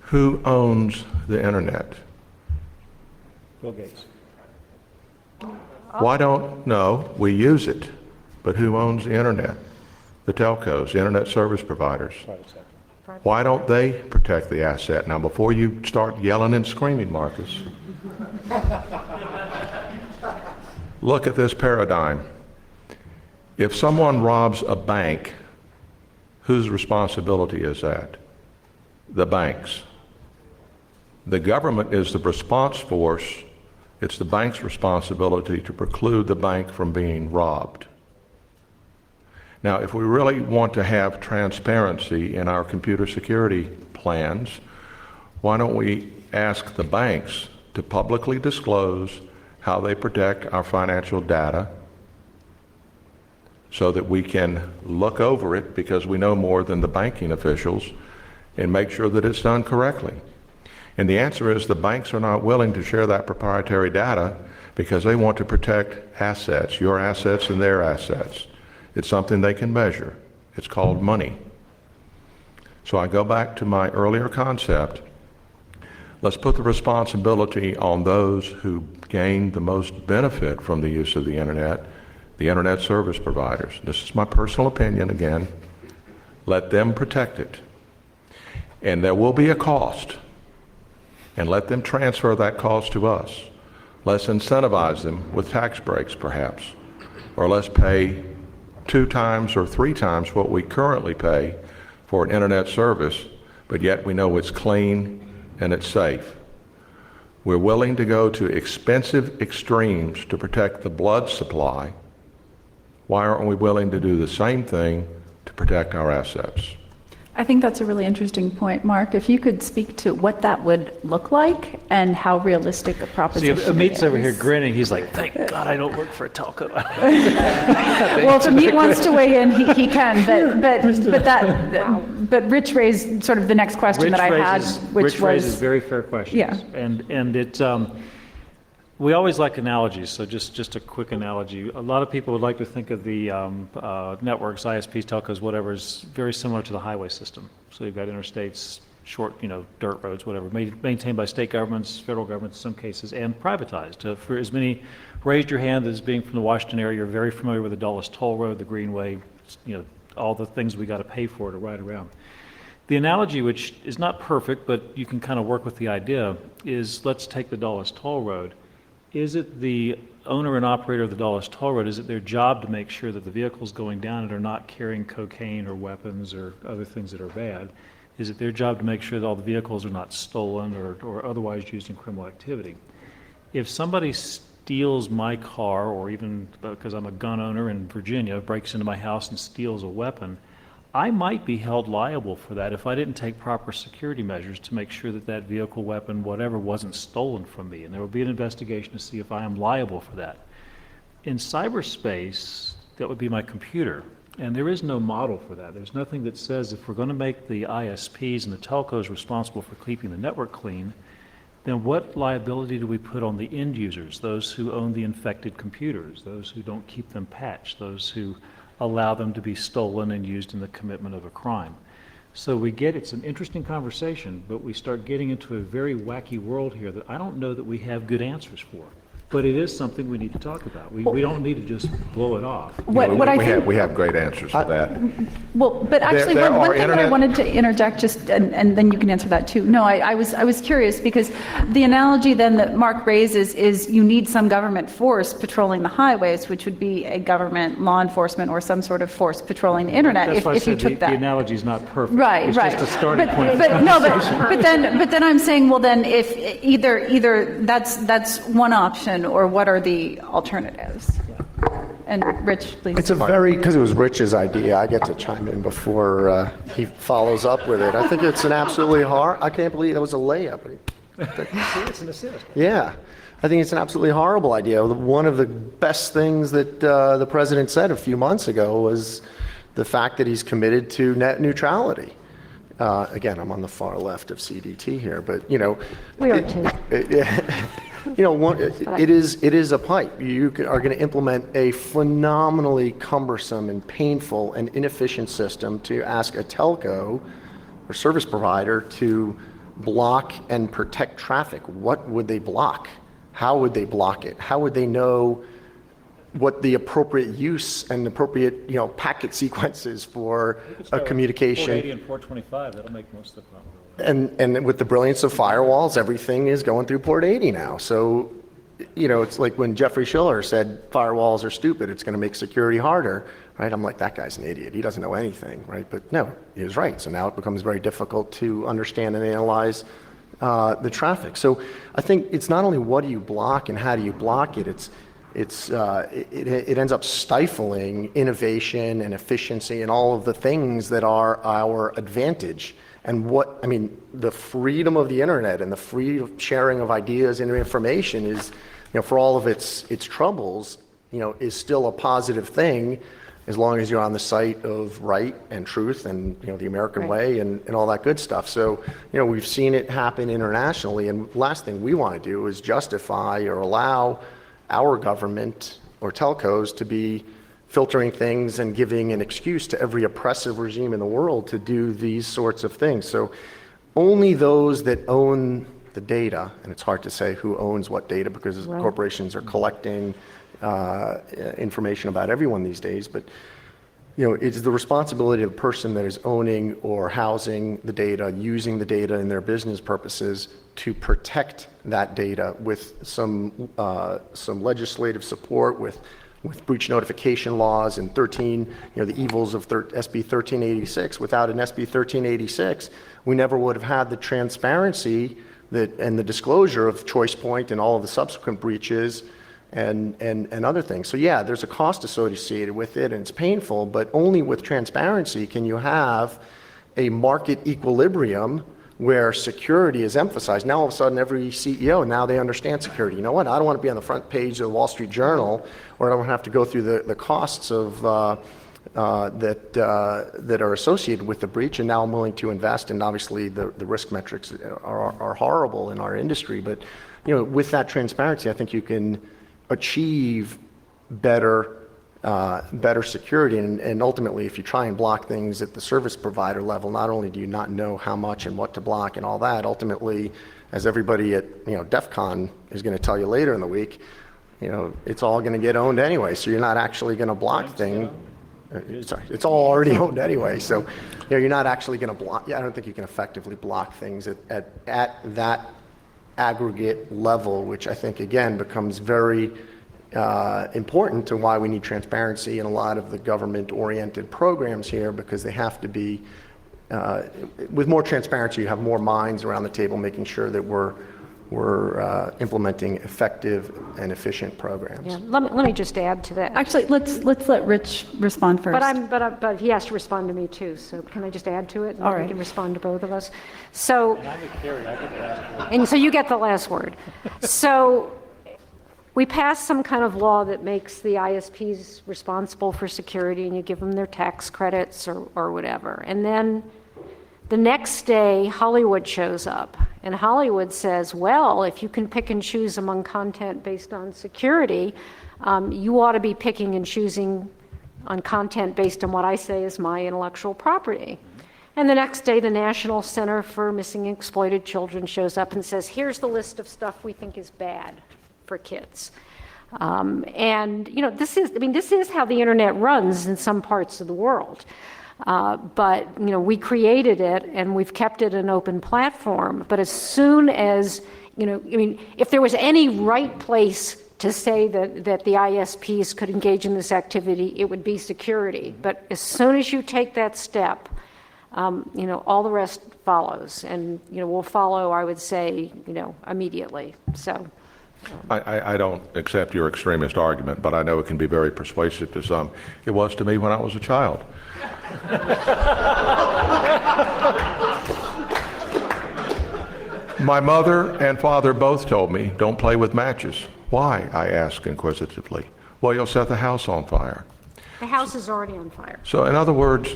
Who owns the internet? Bill Gates. Why don't, no, we use it, but who owns the internet? The telcos, the internet service providers. Private sector. Why don't they protect the asset? Now, before you start yelling and screaming, Marcus, look at this paradigm. If someone robs a bank, whose responsibility is that? The bank's. The government is the response force. It's the bank's responsibility to preclude the bank from being robbed. Now, if we really want to have transparency in our computer security plans, why don't we ask the banks to publicly disclose how they protect our financial data so that we can look over it because we know more than the banking officials and make sure that it's done correctly? And the answer is the banks are not willing to share that proprietary data because they want to protect assets, your assets and their assets. It's something they can measure. It's called money. So I go back to my earlier concept. Let's put the responsibility on those who gain the most benefit from the use of the internet service providers. This is my personal opinion again. Let them protect it. And there will be a cost. And let them transfer that cost to us. Let's incentivize them with tax breaks perhaps. Or let's pay 2 times or 3 times what we currently pay for an internet service, but yet we know it's clean and it's safe. We're willing to go to expensive extremes to protect the blood supply. Why aren't we willing to do the same thing to protect our assets? I think that's a really interesting point, Mark. If you could speak to what that would look like and how realistic a See, proposition Amit's it over here is. grinning. He's like, thank God I don't work for a telco. Well, if Amit wants to weigh in, he can, but Rich raised sort of the next question that I had, which Rich raises was, very fair questions. Yeah. And it's, we always like analogies, so just a quick analogy. A lot of people would like to think of the networks, ISPs, telcos, whatever, is very similar to the highway system. So you've got interstates, short, dirt roads, whatever, maintained by state governments, federal governments in some cases, and privatized. For as many, raised your hand as being from the Washington area, you're very familiar with the Dulles Toll Road, the Greenway, all the things we got to pay for to ride around. The analogy, which is not perfect, but you can kind of work with the idea, is let's take the Dulles Toll Road. Is it the owner and operator of the Dulles Toll Road, is it their job to make sure that the vehicles going down it are not carrying cocaine or weapons or other things that are bad? Is it their job to make sure that all the vehicles are not stolen or otherwise used in criminal activity? If somebody steals my car, or even because I'm a gun owner in Virginia, breaks into my house and steals a weapon, I might be held liable for that if I didn't take proper security measures to make sure that that vehicle, weapon, whatever, wasn't stolen from me. And there will be an investigation to see if I am liable for that. In cyberspace, that would be my computer. And there is no model for that. There's nothing that says if we're going to make the ISPs and the telcos responsible for keeping the network clean, then what liability do we put on the end users, those who own the infected computers, those who don't keep them patched, those who allow them to be stolen and used in the commitment of a crime? So it's an interesting conversation, but we start getting into a very wacky world here that I don't know that we have good answers for. But it is something we need to talk about. We don't need to just blow it off. We have great answers for that. Well, but actually, There one are thing that I wanted to interject, and then you can answer that too. No, I was curious because the analogy then that Mark raises is you need some government force patrolling the highways, which would be a government law enforcement or some sort of force patrolling the internet. That's why I if you said took that. the analogy is not perfect. Right, it's right. It's just a starting point. But then I'm saying, well, then if either that's one option, or what are the alternatives? And Rich, please. It's because it was Rich's idea, I get to chime in before he follows up with it. I think it's an absolutely I can't believe that was a layup. It's an assist. Yeah, I think it's an absolutely horrible idea. One of the best things that the president said a few months ago was the fact that he's committed to net neutrality. Again, I'm on the far left of CDT here, but We are too. It is a pipe. You are going to implement a phenomenally cumbersome and painful and inefficient system to ask a telco or service provider to block and protect traffic. What would they block? How would they block it? How would they know what the appropriate use and appropriate packet sequences for a communication? 480 and 425, that'll make most of the problem. And with the brilliance of firewalls, everything is going through port 80 now. So, it's like when Jeffrey Schiller said firewalls are stupid, it's going to make security harder, right? I'm like, that guy's an idiot. He doesn't know anything, right? But no, he was right. So now it becomes very difficult to understand and analyze the traffic. So I think it's not only what do you block and how do you block it, it ends up stifling innovation and efficiency and all of the things that are our advantage. And the freedom of the internet and the free sharing of ideas and information is, for all of its troubles, is still a positive thing as long as you're on the site of right and truth and, the American way and all that good stuff. So, we've seen it happen internationally. And last thing we want to do is justify or allow our government or telcos to be filtering things and giving an excuse to every oppressive regime in the world to do these sorts of things. So only those that own the data, and it's hard to say who owns what data because corporations are collecting information about everyone these days, but it's the responsibility of the person that is owning or housing the data, using the data in their business purposes to protect that data with some legislative support, with breach notification laws and the evils of SB 1386. Without an SB 1386, we never would have had the transparency and the disclosure of Choice Point and all of the subsequent breaches and other things. So yeah, there's a cost associated with it and it's painful, but only with transparency can you have a market equilibrium where security is emphasized. Now all of a sudden every CEO, now they understand security. You know what, I don't want to be on the front page of the Wall Street Journal, or I don't have to go through the costs of that are associated with the breach, and now I'm willing to invest, and obviously the risk metrics are horrible in our industry, but with that transparency, I think you can achieve better better security. And ultimately, if you try and block things at the service provider level, not only do you not know how much and what to block and all that, ultimately, as everybody at DEF CON is going to tell you later in the week, it's all going to get owned anyway. So you're not actually going to block things. Sorry, it's all already owned anyway. So you're not actually going to block. I don't think you can effectively block things at that aggregate level, which I think again becomes very important to why we need transparency in a lot of the government-oriented programs here, because they have to be, with more transparency, you have more minds around the table making sure that we're implementing effective and efficient programs. Yeah, let me just add to that. Actually, let's let Rich respond first. But he has to respond to me too, so can I just add to it? And All then right. he can respond to both of us. So, And I'm a Carrie, I get the last word. and so you get the last word. So we passed some kind of law that makes the ISPs responsible for security, and you give them their tax credits or whatever. And then the next day, Hollywood shows up, and Hollywood says, well, if you can pick and choose among content based on security, you ought to be picking and choosing on content based on what I say is my intellectual property. And the next day, the National Center for Missing and Exploited Children shows up and says, here's the list of stuff we think is bad for kids. And this is how the internet runs in some parts of the world. But we created it and we've kept it an open platform. But as soon as, if there was any right place to say that the ISPs could engage in this activity, it would be security. But as soon as you take that step, all the rest follows. And, we'll follow, I would say, immediately. So. I don't accept your extremist argument, but I know it can be very persuasive to some. It was to me when I was a child. My mother and father both told me, don't play with matches. Why? I asked inquisitively. Well, you'll set the house on fire. The house is already on fire. So in other words,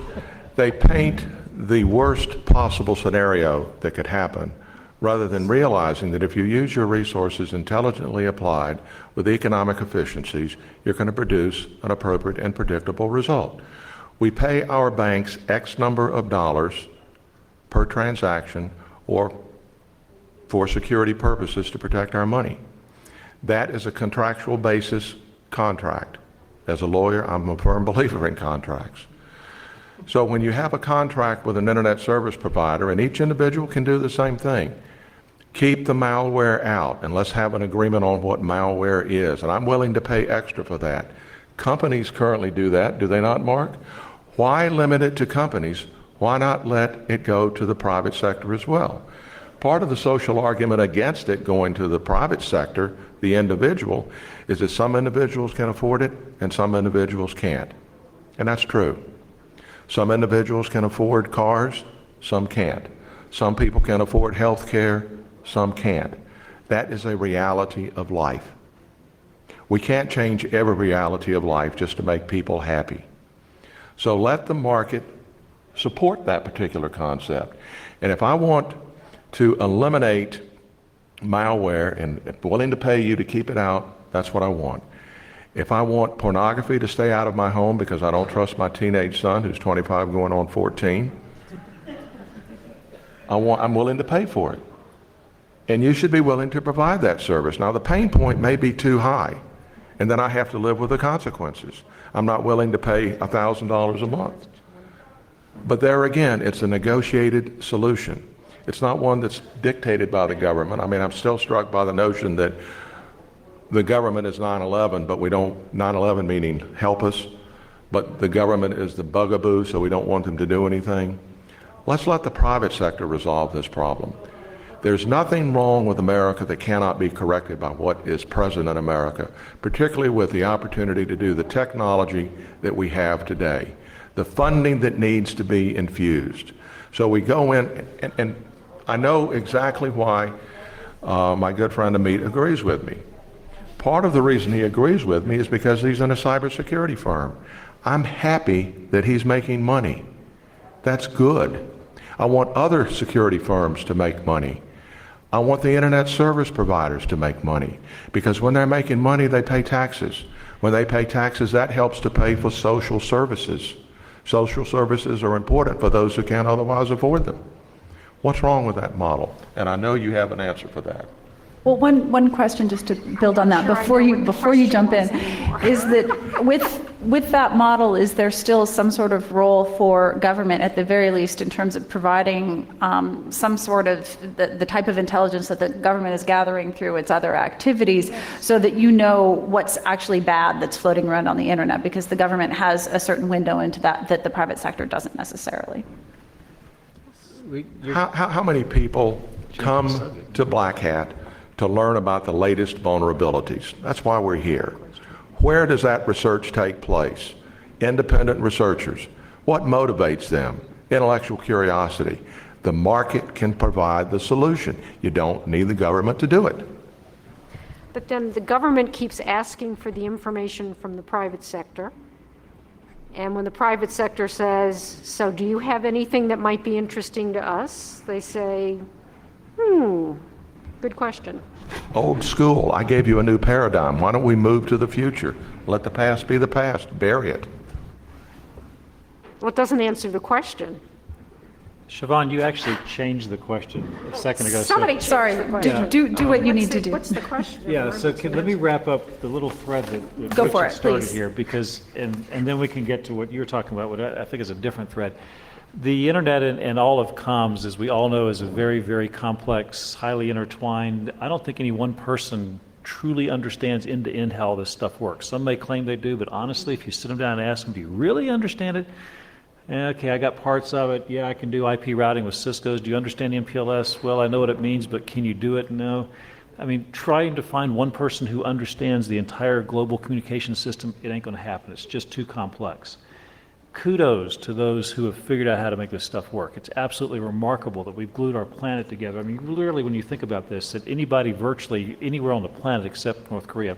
they paint the worst possible scenario that could happen, rather than realizing that if you use your resources intelligently applied with economic efficiencies, you're going to produce an appropriate and predictable result. We pay our banks X number of dollars per transaction or for security purposes to protect our money. That is a contractual basis contract. As a lawyer, I'm a firm believer in contracts. So when you have a contract with an internet service provider, and each individual can do the same thing, keep the malware out, and let's have an agreement on what malware is. And I'm willing to pay extra for that. Companies currently do that, do they not, Mark? Why limit it to companies? Why not let it go to the private sector as well? Part of the social argument against it going to the private sector, the individual, is that some individuals can afford it and some individuals can't. And that's true. Some individuals can afford cars, some can't. Some people can afford health care, some can't. That is a reality of life. We can't change every reality of life just to make people happy. So let the market support that particular concept. And if I want to eliminate malware and willing to pay you to keep it out, that's what I want. If I want pornography to stay out of my home because I don't trust my teenage son who's 25 going on 14, I'm willing to pay for it. And you should be willing to provide that service. Now, the pain point may be too high, and then I have to live with the consequences. I'm not willing to pay $1,000 a month. But there again, it's a negotiated solution. It's not one that's dictated by the government. I mean, I'm still struck by the notion that the government is 9/11, but we don't, 9/11 meaning help us, but the government is the bugaboo, so we don't want them to do anything. Let's let the private sector resolve this problem. There's nothing wrong with America that cannot be corrected by what is present in America, particularly with the opportunity to do the technology that we have today, the funding that needs to be infused. So we go in, and I know exactly why my good friend Amit agrees with me. Part of the reason he agrees with me is because he's in a cybersecurity firm. I'm happy that he's making money. That's good. I want other security firms to make money. I want the internet service providers to make money, because when they're making money, they pay taxes. When they pay taxes, that helps to pay for social services. Social services are important for those who can't otherwise afford them. What's wrong with that model? And I know you have an answer for that. Well, one question just to build on that before you jump in, is that with that model, is there still some sort of role for government at the very least in terms of providing some sort of the type of intelligence that the government is gathering through its other activities, so that you know what's actually bad that's floating around on the internet, because the government has a certain window into that the private sector doesn't necessarily? How many people come to Black Hat to learn about the latest vulnerabilities? That's why we're here. Where does that research take place? Independent researchers. What motivates them? Intellectual curiosity. The market can provide the solution. You don't need the government to do it. But then the government keeps asking for the information from the private sector. And when the private sector says, so do you have anything that might be interesting to us? They say, good question. Old school. I gave you a new paradigm. Why don't we move to the future? Let the past be the past. Bury it. Well, it doesn't answer the question. Siobhan, you actually changed the question a second ago. Somebody Sorry, do what you need to do. What's the question? Yeah, so let me wrap up the little thread that Go Rich for had it, started please. here, because, and then we can get to what you're talking about, what I think is a different thread. The internet and all of comms, as we all know, is a very, very complex, highly intertwined. I don't think any one person truly understands end to end how this stuff works. Some may claim they do, but honestly, if you sit them down and ask them, do you really understand it? Okay, I got parts of it. Yeah, I can do IP routing with Cisco's. Do you understand MPLS? Well, I know what it means, but can you do it? No. I mean, trying to find one person who understands the entire global communication system, it ain't going to happen. It's just too complex. Kudos to those who have figured out how to make this stuff work. It's absolutely remarkable that we've glued our planet together. I mean, literally, when you think about this, that anybody virtually anywhere on the planet except North Korea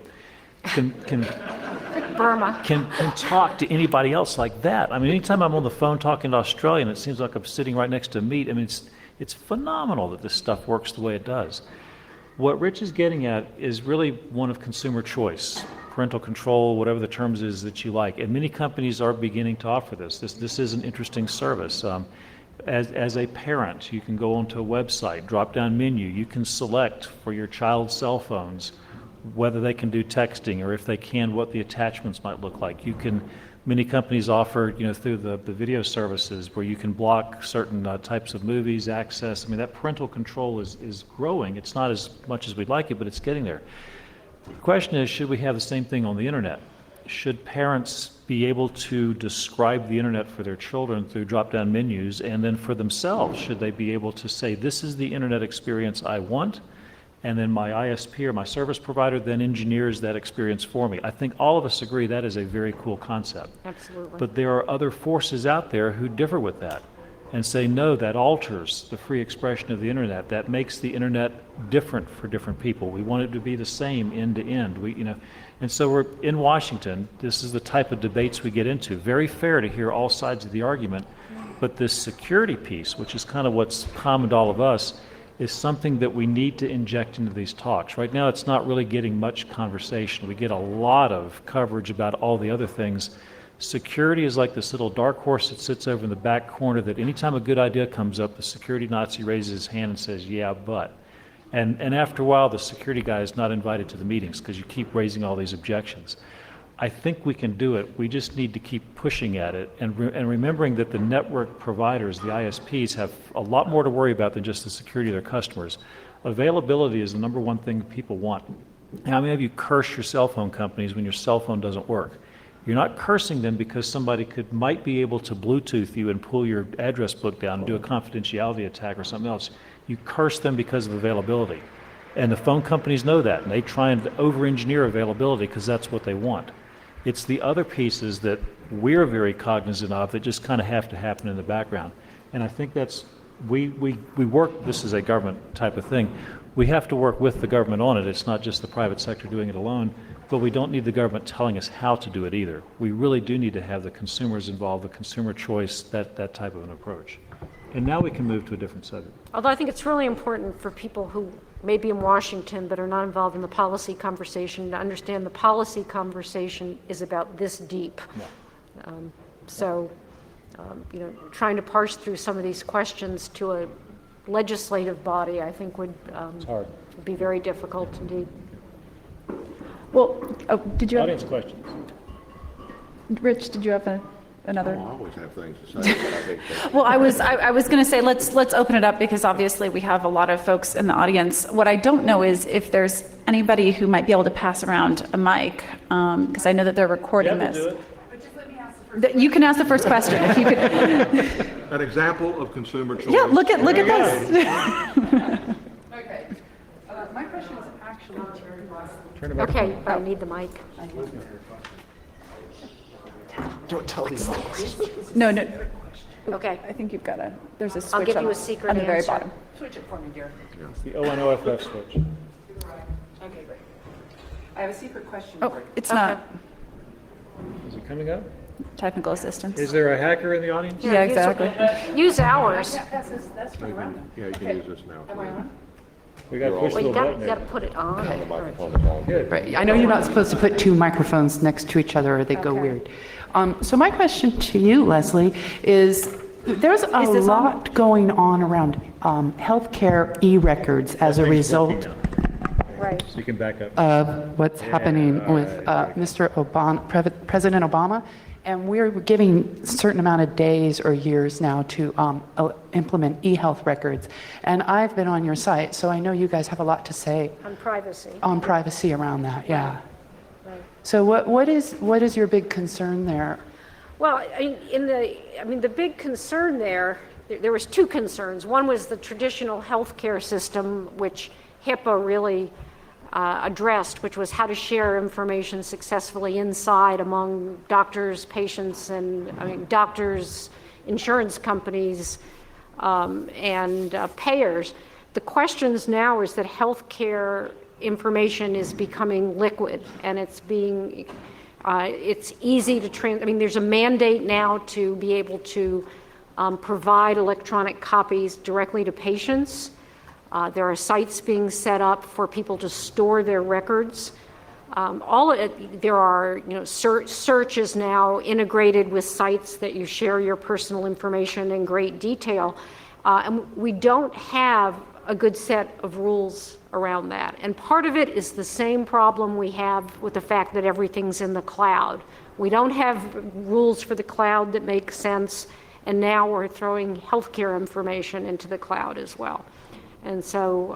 Burma. can talk to anybody else like that. I mean, anytime I'm on the phone talking to Australian, it seems like I'm sitting right next to a meet. I mean, it's phenomenal that this stuff works the way it does. What Rich is getting at is really one of consumer choice, parental control, whatever the terms is that you like. And many companies are beginning to offer this. This is an interesting service. As a parent, you can go onto a website, drop-down menu. You can select for your child's cell phones whether they can do texting, or if they can, what the attachments might look like. Many companies offer, through the video services, where you can block certain types of movies, access. I mean, that parental control is growing. It's not as much as we'd like it, but it's getting there. The question is, should we have the same thing on the internet? Should parents be able to describe the internet for their children through drop-down menus, and then for themselves, should they be able to say, this is the internet experience I want, and then my ISP or my service provider then engineers that experience for me? I think all of us agree that is a very cool concept. Absolutely. But there are other forces out there who differ with that and say, no, that alters the free expression of the internet. That makes the internet different for different people. We want it to be the same end to end. And so we're in Washington. This is the type of debates we get into. Very fair to hear all sides of the argument, but this security piece, which is kind of what's common to all of us, is something that we need to inject into these talks. Right now, it's not really getting much conversation. We get a lot of coverage about all the other things. Security is like this little dark horse that sits over in the back corner that anytime a good idea comes up, the security Nazi raises his hand and says, yeah, but. And after a while, the security guy is not invited to the meetings because you keep raising all these objections. I think we can do it. We just need to keep pushing at it and remembering that the network providers, the ISPs, have a lot more to worry about than just the security of their customers. Availability is the number one thing people want. How many of you curse your cell phone companies when your cell phone doesn't work? You're not cursing them because somebody might be able to Bluetooth you and pull your address book down and do a confidentiality attack or something else. You curse them because of availability. And the phone companies know that, and they try and over-engineer availability because that's what they want. It's the other pieces that we're very cognizant of that just kind of have to happen in the background. And I think we work, this is a government type of thing, we have to work with the government on it. It's not just the private sector doing it alone, but we don't need the government telling us how to do it either. We really do need to have the consumers involved, the consumer choice, that type of an approach. And now we can move to a different subject. Although I think it's really important for people who may be in Washington but are not involved in the policy conversation to understand the policy conversation is about this deep. So, trying to parse through some of these questions to a legislative body, I think would hard. be very difficult indeed. Well, did you have, Audience questions? Rich, did you have another? I always have things to say, but I think that Well, I was going to say, let's open it up because obviously we have a lot of folks in the audience. What I don't know is if there's anybody who might be able to pass around a mic, because I know that they're recording Yeah, this. we'll do it. You can ask the first question if you could. an example of consumer choice. Yeah, look at this. Okay. My question is actually Turn it back. Okay, I need the mic. Don't tell these things. No, Okay. I think you've got there's a switch I'll give on, you a secret on the very answer. bottom. It's the ONOFF switch. I have a secret question. Oh, it's not Is it coming up? Technical assistance. Is there a hacker in the audience? Yeah, exactly. Use ours. Yeah, you can use this now. We got to push the Well, you little button got to there. put it on. The microphone is on. Good. Right. I know you're not supposed to put two microphones next to each other or they go weird. So my question to you, Leslie, is there's a lot going on around healthcare e-records as a Thing's result working now. Right. So you can back up. of what's happening with Mr. Obama, President Obama. And we're giving a certain amount of days or years now to implement e-health records. And I've been on your site, so I know you guys have a lot to say On privacy. on privacy around that, yeah. Right. So what is your big concern there? Well, the big concern there was two concerns. One was the traditional healthcare system, which HIPAA really addressed, which was how to share information successfully inside among doctors, patients, and doctors, insurance companies, and payers. The questions now is that healthcare information is becoming liquid, and it's easy to there's a mandate now to be able to provide electronic copies directly to patients. There are sites being set up for people to store their records. There are, search is now integrated with sites that you share your personal information in great detail. And we don't have a good set of rules around that. And part of it is the same problem we have with the fact that everything's in the cloud. We don't have rules for the cloud that make sense, and now we're throwing healthcare information into the cloud as well. And so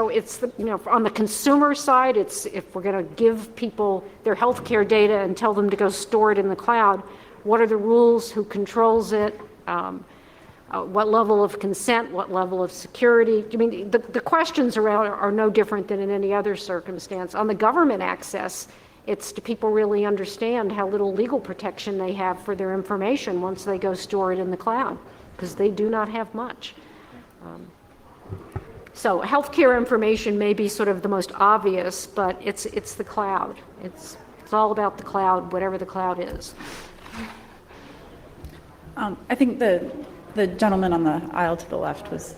it's on the consumer side, it's if we're going to give people their healthcare data and tell them to go store it in the cloud, what are the rules? Who controls it? What level of consent? What level of security? The questions around are no different than in any other circumstance. On the government access, it's do people really understand how little legal protection they have for their information once they go store it in the cloud? Because they do not have much. So healthcare information may be sort of the most obvious, but it's the cloud. It's all about the cloud, whatever the cloud is. I think the gentleman on the aisle to the left was.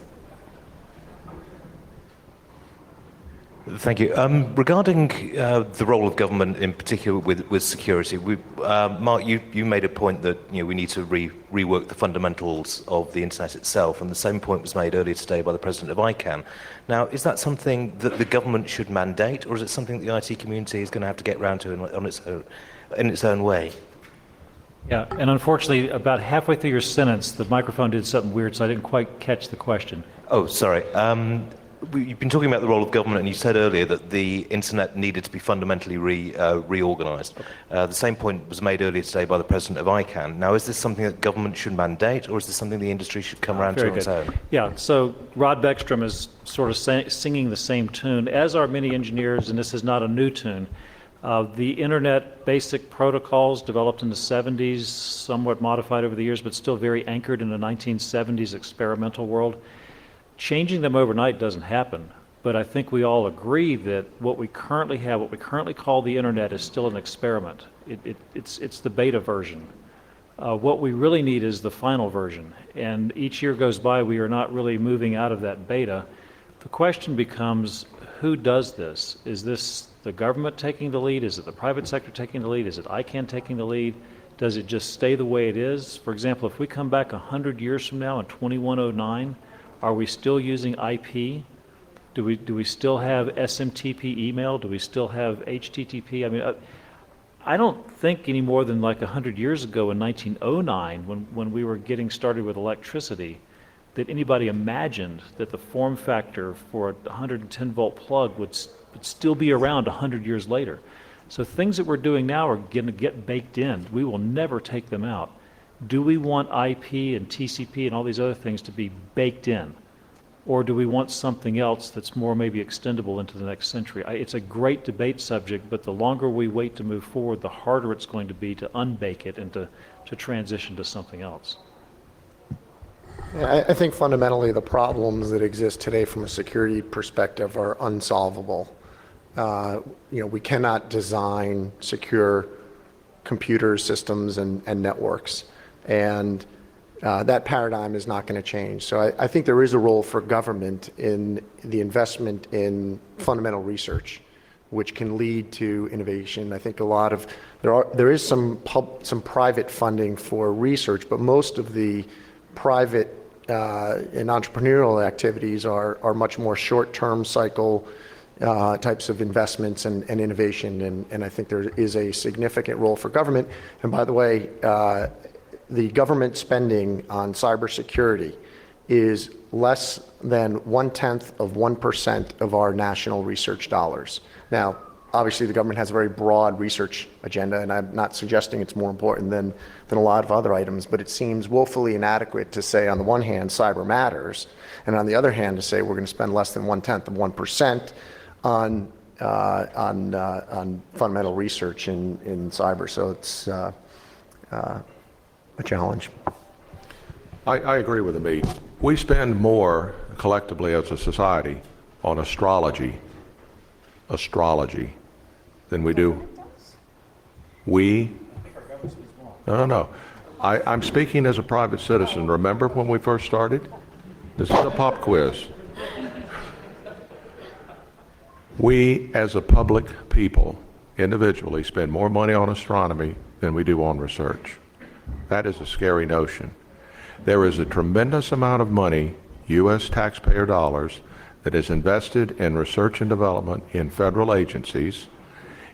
Thank you. Regarding the role of government, in particular with security, Mark, you made a point that we need to rework the fundamentals of the internet itself, and the same point was made earlier today by the president of ICANN. Now, is that something that the government should mandate, or is it something the IT community is going to have to get round to in its own way? Yeah, and unfortunately, about halfway through your sentence, the microphone did something weird, so I didn't quite catch the question. Oh, sorry. You've been talking about the role of government, and you said earlier that the internet needed to be fundamentally reorganized. The same point was made earlier today by the president of ICANN. Now, is this something that government should mandate, or is this something the industry should come around to on its own? Yeah, so Rod Beckstrom is sort of singing the same tune, as are many engineers, and this is not a new tune. The internet basic protocols developed in the 70s, somewhat modified over the years, but still very anchored in the 1970s experimental world. Changing them overnight doesn't happen, but I think we all agree that what we currently have, what we currently call the internet, is still an experiment. It's the beta version. What we really need is the final version. And each year goes by, we are not really moving out of that beta. The question becomes, who does this? Is this the government taking the lead? Is it the private sector taking the lead? Is it ICANN taking the lead? Does it just stay the way it is? For example, if we come back 100 years from now in 2109, are we still using IP? Do we still have SMTP email? Do we still have HTTP? I mean, I don't think any more than like 100 years ago in 1909, when we were getting started with electricity, that anybody imagined that the form factor for a 110 volt plug would still be around 100 years later. So things that we're doing now are going to get baked in. We will never take them out. Do we want IP and TCP and all these other things to be baked in? Or do we want something else that's more maybe extendable into the next century? It's a great debate subject, but the longer we wait to move forward, the harder it's going to be to unbake it and to transition to something else. Yeah, I think fundamentally the problems that exist today from a security perspective are unsolvable. We cannot design secure computer systems and networks, and that paradigm is not going to change. So I think there is a role for government in the investment in fundamental research, which can lead to innovation. I think there is some private funding for research, but most of the private and entrepreneurial activities are much more short-term cycle types of investments and innovation, and I think there is a significant role for government. And by the way, the government spending on cybersecurity is less than 0.1% of our national research dollars. Now, obviously, the government has a very broad research agenda, and I'm not suggesting it's more important than a lot of other items, but it seems woefully inadequate to say, on the one hand, cyber matters, and on the other hand, to say we're going to spend less than 0.1% on fundamental research in cyber. So it's a challenge. I agree with Amit. We spend more collectively as a society on astrology than we do. No. I'm speaking as a private citizen. Remember when we first started? This is a pop quiz. We, as a public people, individually, spend more money on astronomy than we do on research. That is a scary notion. There is a tremendous amount of money, U.S. taxpayer dollars, that is invested in research and development in federal agencies,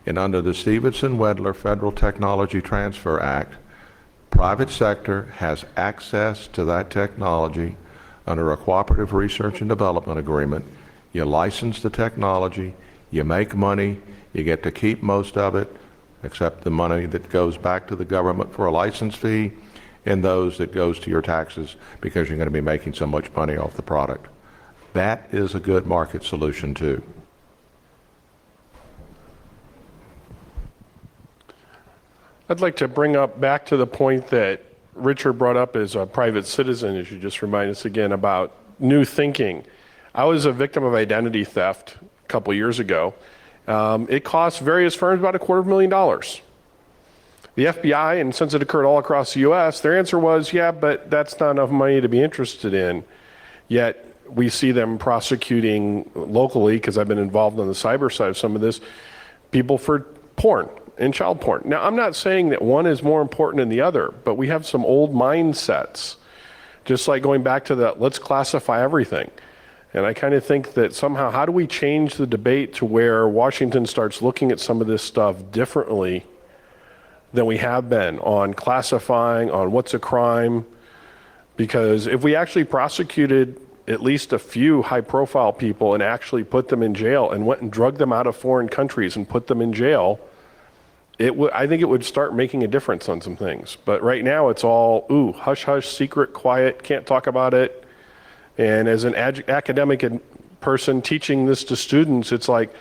and under the Stevenson-Wedler Federal Technology Transfer Act, private sector has access to that technology under a cooperative research and development agreement. You license the technology, you make money, you get to keep most of it, except the money that goes back to the government for a license fee, and those that goes to your taxes because you're going to be making so much money off the product. That is a good market solution too. I'd like to bring up back to the point that Richard brought up as a private citizen, as you just remind us again about new thinking. I was a victim of identity theft a couple years ago. It cost various firms about $250,000. The FBI, and since it occurred all across the US, their answer was, yeah, but that's not enough money to be interested in. Yet we see them prosecuting locally, because I've been involved on the cyber side of some of this, people for porn and child porn. Now, I'm not saying that one is more important than the other, but we have some old mindsets, just like going back to the let's classify everything. And I kind of think that somehow, how do we change the debate to where Washington starts looking at some of this stuff differently than we have been on classifying, on what's a crime? Because if we actually prosecuted at least a few high-profile people and actually put them in jail and went and drugged them out of foreign countries and put them in jail, I think it would start making a difference on some things. But right now it's all, hush, hush, secret, quiet, can't talk about it. And as an academic person teaching this to students, it's like,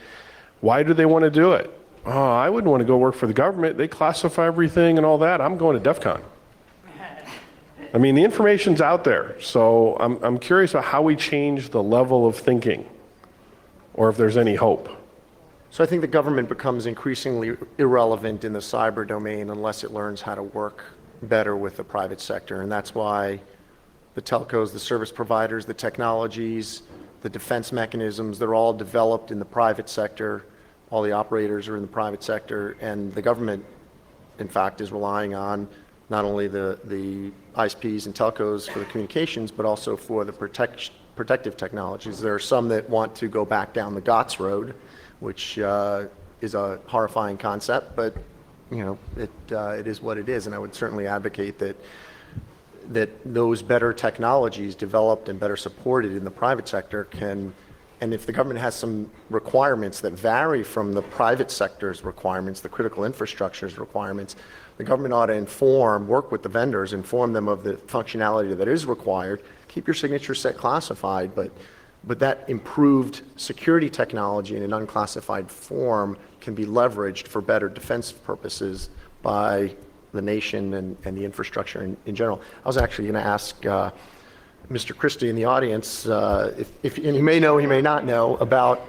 why do they want to do it? Oh, I wouldn't want to go work for the government. They classify everything and all that. I'm going to DEF CON. I mean, the information's out there. So I'm curious about how we change the level of thinking, or if there's any hope. So I think the government becomes increasingly irrelevant in the cyber domain unless it learns how to work better with the private sector. And that's why the telcos, the service providers, the technologies, the defense mechanisms, they're all developed in the private sector. All the operators are in the private sector, and the government, in fact, is relying on not only the ISPs and telcos for the communications, but also for the protective technologies. There are some that want to go back down the GOTS road, which is a horrifying concept, but it is what it is. And I would certainly advocate that those better technologies developed and better supported in the private sector can, and if the government has some requirements that vary from the private sector's requirements, the critical infrastructure's requirements, the government ought to work with the vendors, inform them of the functionality that is required, keep your signature set classified, but that improved security technology in an unclassified form can be leveraged for better defense purposes by the nation and the infrastructure in general. I was actually going to ask Mr. Christie in the audience, and he may know, he may not know, about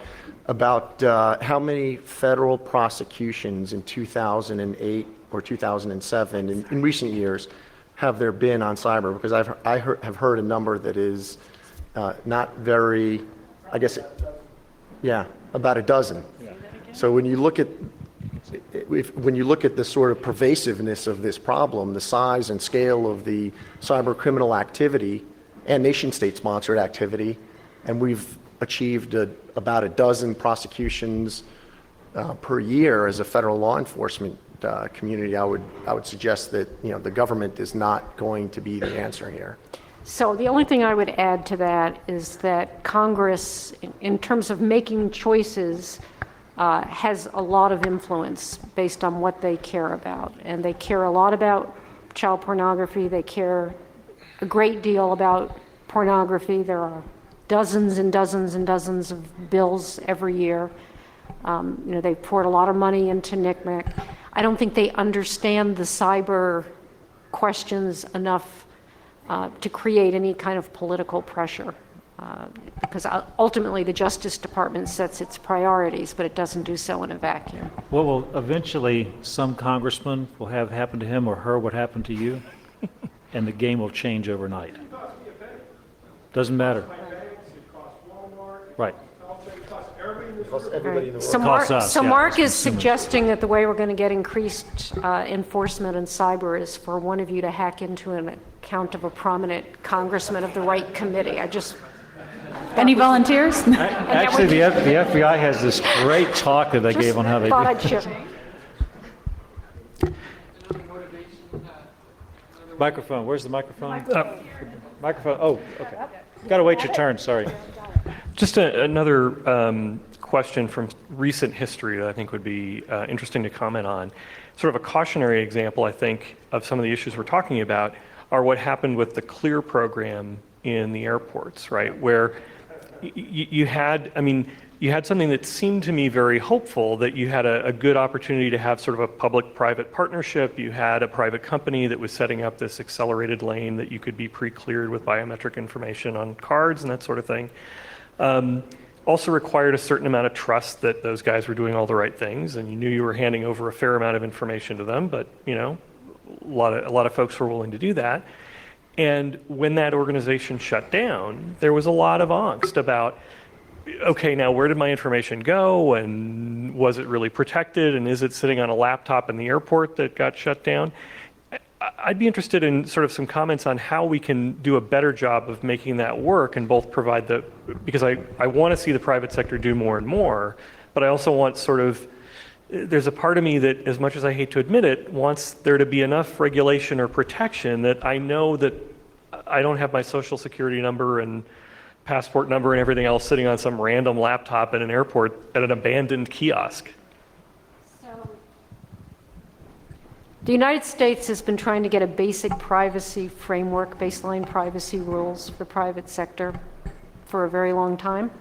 how many federal prosecutions in 2008 or 2007 in recent years have there been on cyber? Because I have heard a number that is not very, I guess, about a dozen. So when you look at the sort of pervasiveness of this problem, the size and scale of the cyber criminal activity and nation-state sponsored activity, and we've achieved about a dozen prosecutions per year as a federal law enforcement community, I would suggest that the government is not going to be the answer here. So the only thing I would add to that is that Congress, in terms of making choices, has a lot of influence based on what they care about. And they care a lot about child pornography. They care a great deal about pornography. There are dozens and dozens and dozens of bills every year. They've poured a lot of money into NCMEC. I don't think they understand the cyber questions enough to create any kind of political pressure. Because ultimately the Justice Department sets its priorities, but it doesn't do so in a vacuum. What will eventually some congressman will have happen to him or her what happened to you, and the game will change overnight. Doesn't matter. Right. So Mark is suggesting that the way we're going to get increased enforcement in cyber is for one of you to hack into an account of a prominent congressman of the right committee. Any volunteers? Actually, the FBI has this great talk that they gave on how they do it. Microphone. Where's the microphone? Microphone. Oh, okay. Got to wait your turn. Sorry. Just another question from recent history that I think would be interesting to comment on. Sort of a cautionary example, I think, of some of the issues we're talking about are what happened with the CLEAR program in the airports, right? Where you had something that seemed to me very hopeful, that you had a good opportunity to have sort of a public-private partnership. You had a private company that was setting up this accelerated lane that you could be pre-cleared with biometric information on cards and that sort of thing. Also required a certain amount of trust that those guys were doing all the right things, and you knew you were handing over a fair amount of information to them, but a lot of folks were willing to do that. And when that organization shut down, there was a lot of angst about, okay, now where did my information go, and was it really protected, and is it sitting on a laptop in the airport that got shut down? I'd be interested in sort of some comments on how we can do a better job of making that work and both provide because I want to see the private sector do more and more, but I also want there's a part of me that, as much as I hate to admit it, wants there to be enough regulation or protection that I know that I don't have my social security number and passport number and everything else sitting on some random laptop in an airport at an abandoned kiosk. The United States has been trying to get a basic privacy framework, baseline privacy rules for the private sector for a very long time.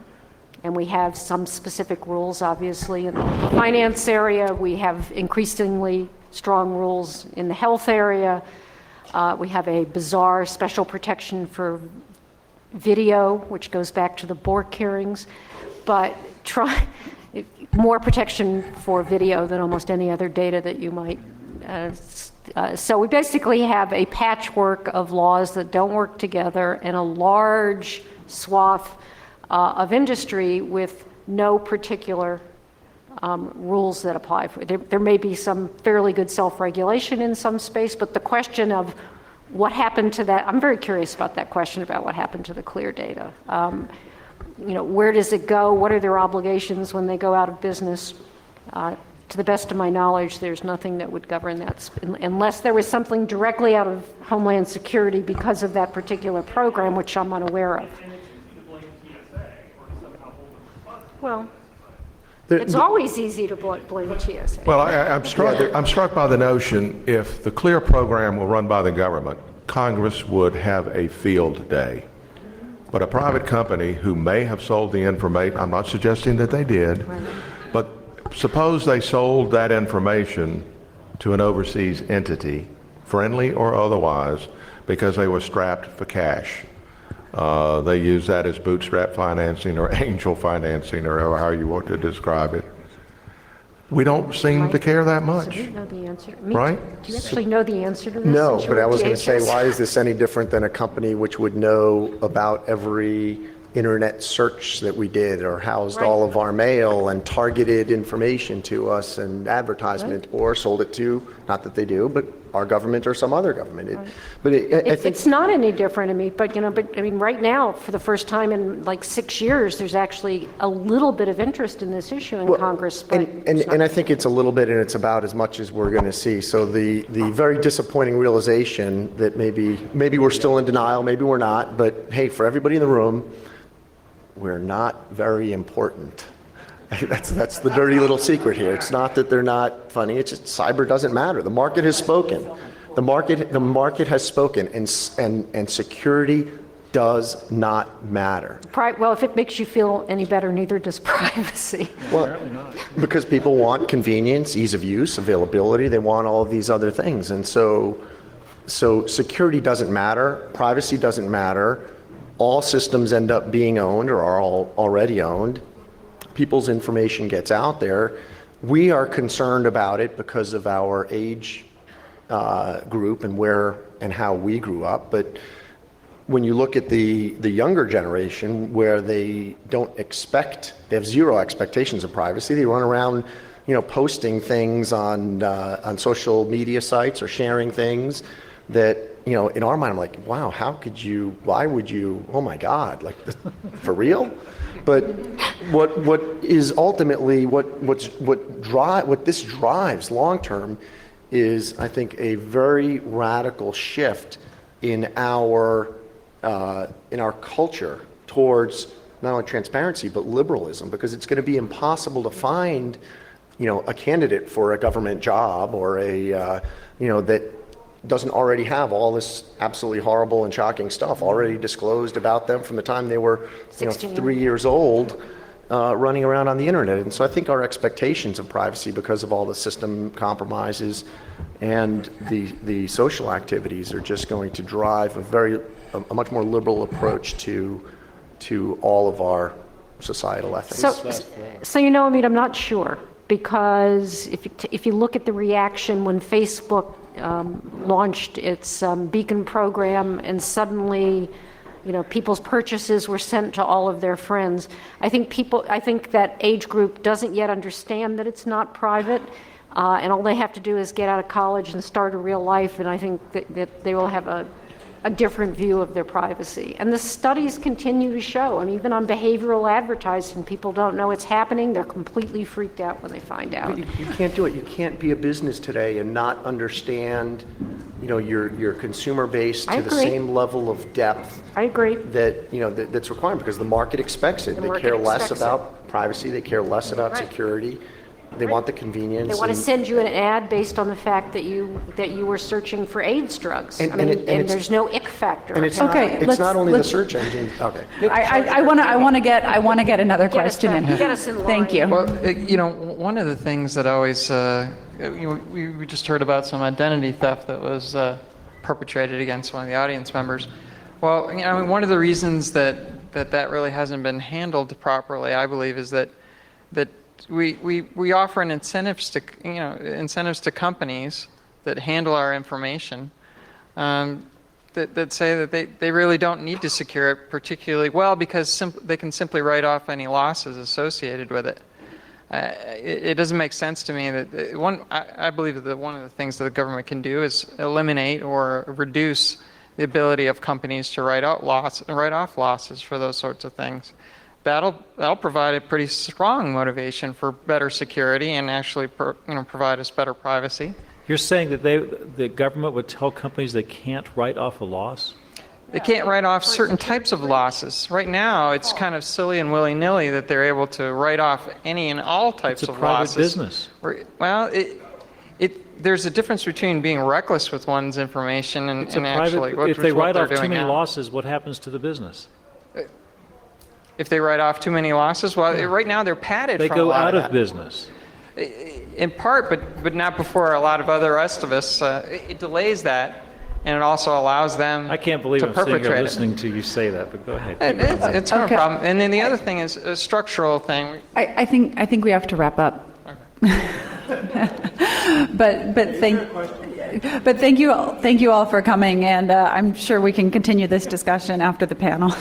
And we have some specific rules, obviously, in the finance area. We have increasingly strong rules in the health area. We have a bizarre special protection for video, which goes back to the Bork hearings. But more protection for video than almost any other data that you might So we basically have a patchwork of laws that don't work together and a large swath of industry with no particular rules that apply. There may be some fairly good self-regulation in some space, but the question of what happened to that, I'm very curious about that question about what happened to the clear data. Where does it go? What are their obligations when they go out of business? To the best of my knowledge, there's nothing that would govern that, unless there was something directly out of Homeland Security because of that particular program, which I'm unaware of. Well, it's always easy to blame TSA. Well, I'm struck by the notion if the CLEAR program were run by the government, Congress would have a field day. But a private company who may have sold the information, I'm not suggesting that they did, but suppose they sold that information to an overseas entity, friendly or otherwise, because they were strapped for cash. They use that as bootstrap financing or angel financing or how you want to describe it. We don't seem to care that much. So you know the answer. Right? Do you actually know the answer to this? No, since but you're I was going to say, DHS? why is this any different than a company which would know about every internet search that we did or housed all of our mail and targeted information to us and advertisement or sold it to, not that they do, but our government or some other government. I think It's not any different to me, but I mean, right now, for the first time in like 6 years, there's actually a little bit of interest in this issue in Congress. But and I think it's a little bit, and it's about as much as we're going to see. So the very disappointing realization that maybe we're still in denial, maybe we're not, but hey, for everybody in the room, we're not very important. That's the dirty little secret here. It's not that they're not funny. It's just cyber doesn't matter. The market has spoken. The market has spoken, and security does not matter. well, if it makes you feel any better, neither does privacy. Well, because people want convenience, ease of use, availability. They want all of these other things, and so security doesn't matter. Privacy doesn't matter. All systems end up being owned or are already owned. People's information gets out there. We are concerned about it because of our age group and where and how we grew up. But when you look at the younger generation, where they have zero expectations of privacy. They run around, posting things on social media sites or sharing things that, in our mind, I'm like, wow, why would you, oh my God, like, for real? But what is ultimately what this drives long term is, I think, a very radical shift in our culture towards not only transparency but liberalism, because it's going to be impossible to find, a candidate for a government job or that doesn't already have all this absolutely horrible and shocking stuff already disclosed about them from the time they were 3 years old, running around on the internet. And so I think our expectations of privacy, because of all the system compromises and the social activities, are just going to drive a much more liberal approach to all of our societal ethics. So I'm not sure, because if you look at the reaction when Facebook launched its Beacon program, and suddenly, people's purchases were sent to all of their friends. I think that age group doesn't yet understand that it's not private, and all they have to do is get out of college and start a real life, and I think that they will have a different view of their privacy. And the studies continue to show, even on behavioral advertising, people don't know it's happening. They're completely freaked out when they find out. You can't do it. You can't be a business today and not understand, your consumer base to the same level of depth. I agree. That's required, because the market expects it. They care less about privacy. They care less about security. They want the convenience. They want to send you an ad based on the fact that you were searching for AIDS drugs. And there's no ick factor. And it's Okay, not only the search engine. Okay. I want to get another question in. Get us in line. Thank you. Well, one of the things that always, we just heard about some identity theft that was perpetrated against one of the audience members. Well, one of the reasons that really hasn't been handled properly, I believe, is that we offer incentives to companies that handle our information that say that they really don't need to secure it particularly well because they can simply write off any losses associated with it. It doesn't make sense to me that I believe that one of the things that the government can do is eliminate or reduce the ability of companies to write off losses for those sorts of things. That'll provide a pretty strong motivation for better security and actually provide us better privacy. You're saying that the government would tell companies they can't write off a loss? They can't write off certain types of losses. Right now, it's kind of silly and willy-nilly that they're able to write off any and all types of losses. It's a private business. Well, there's a difference between being reckless with one's information and actually what they're doing now. If they write off too many losses, what happens to the business? If they write off too many losses, well, right now they're padded They from go a lot out of of that. business. In part, but not before a lot of other rest of us. It delays that, and it also allows them I can't believe to I'm sitting here perpetrate it. listening to you say that, but go ahead. It's not Okay. a problem. And then the other thing is a structural thing. I think we have to wrap up. But thank you all for coming, and I'm sure we can continue this discussion after the panel.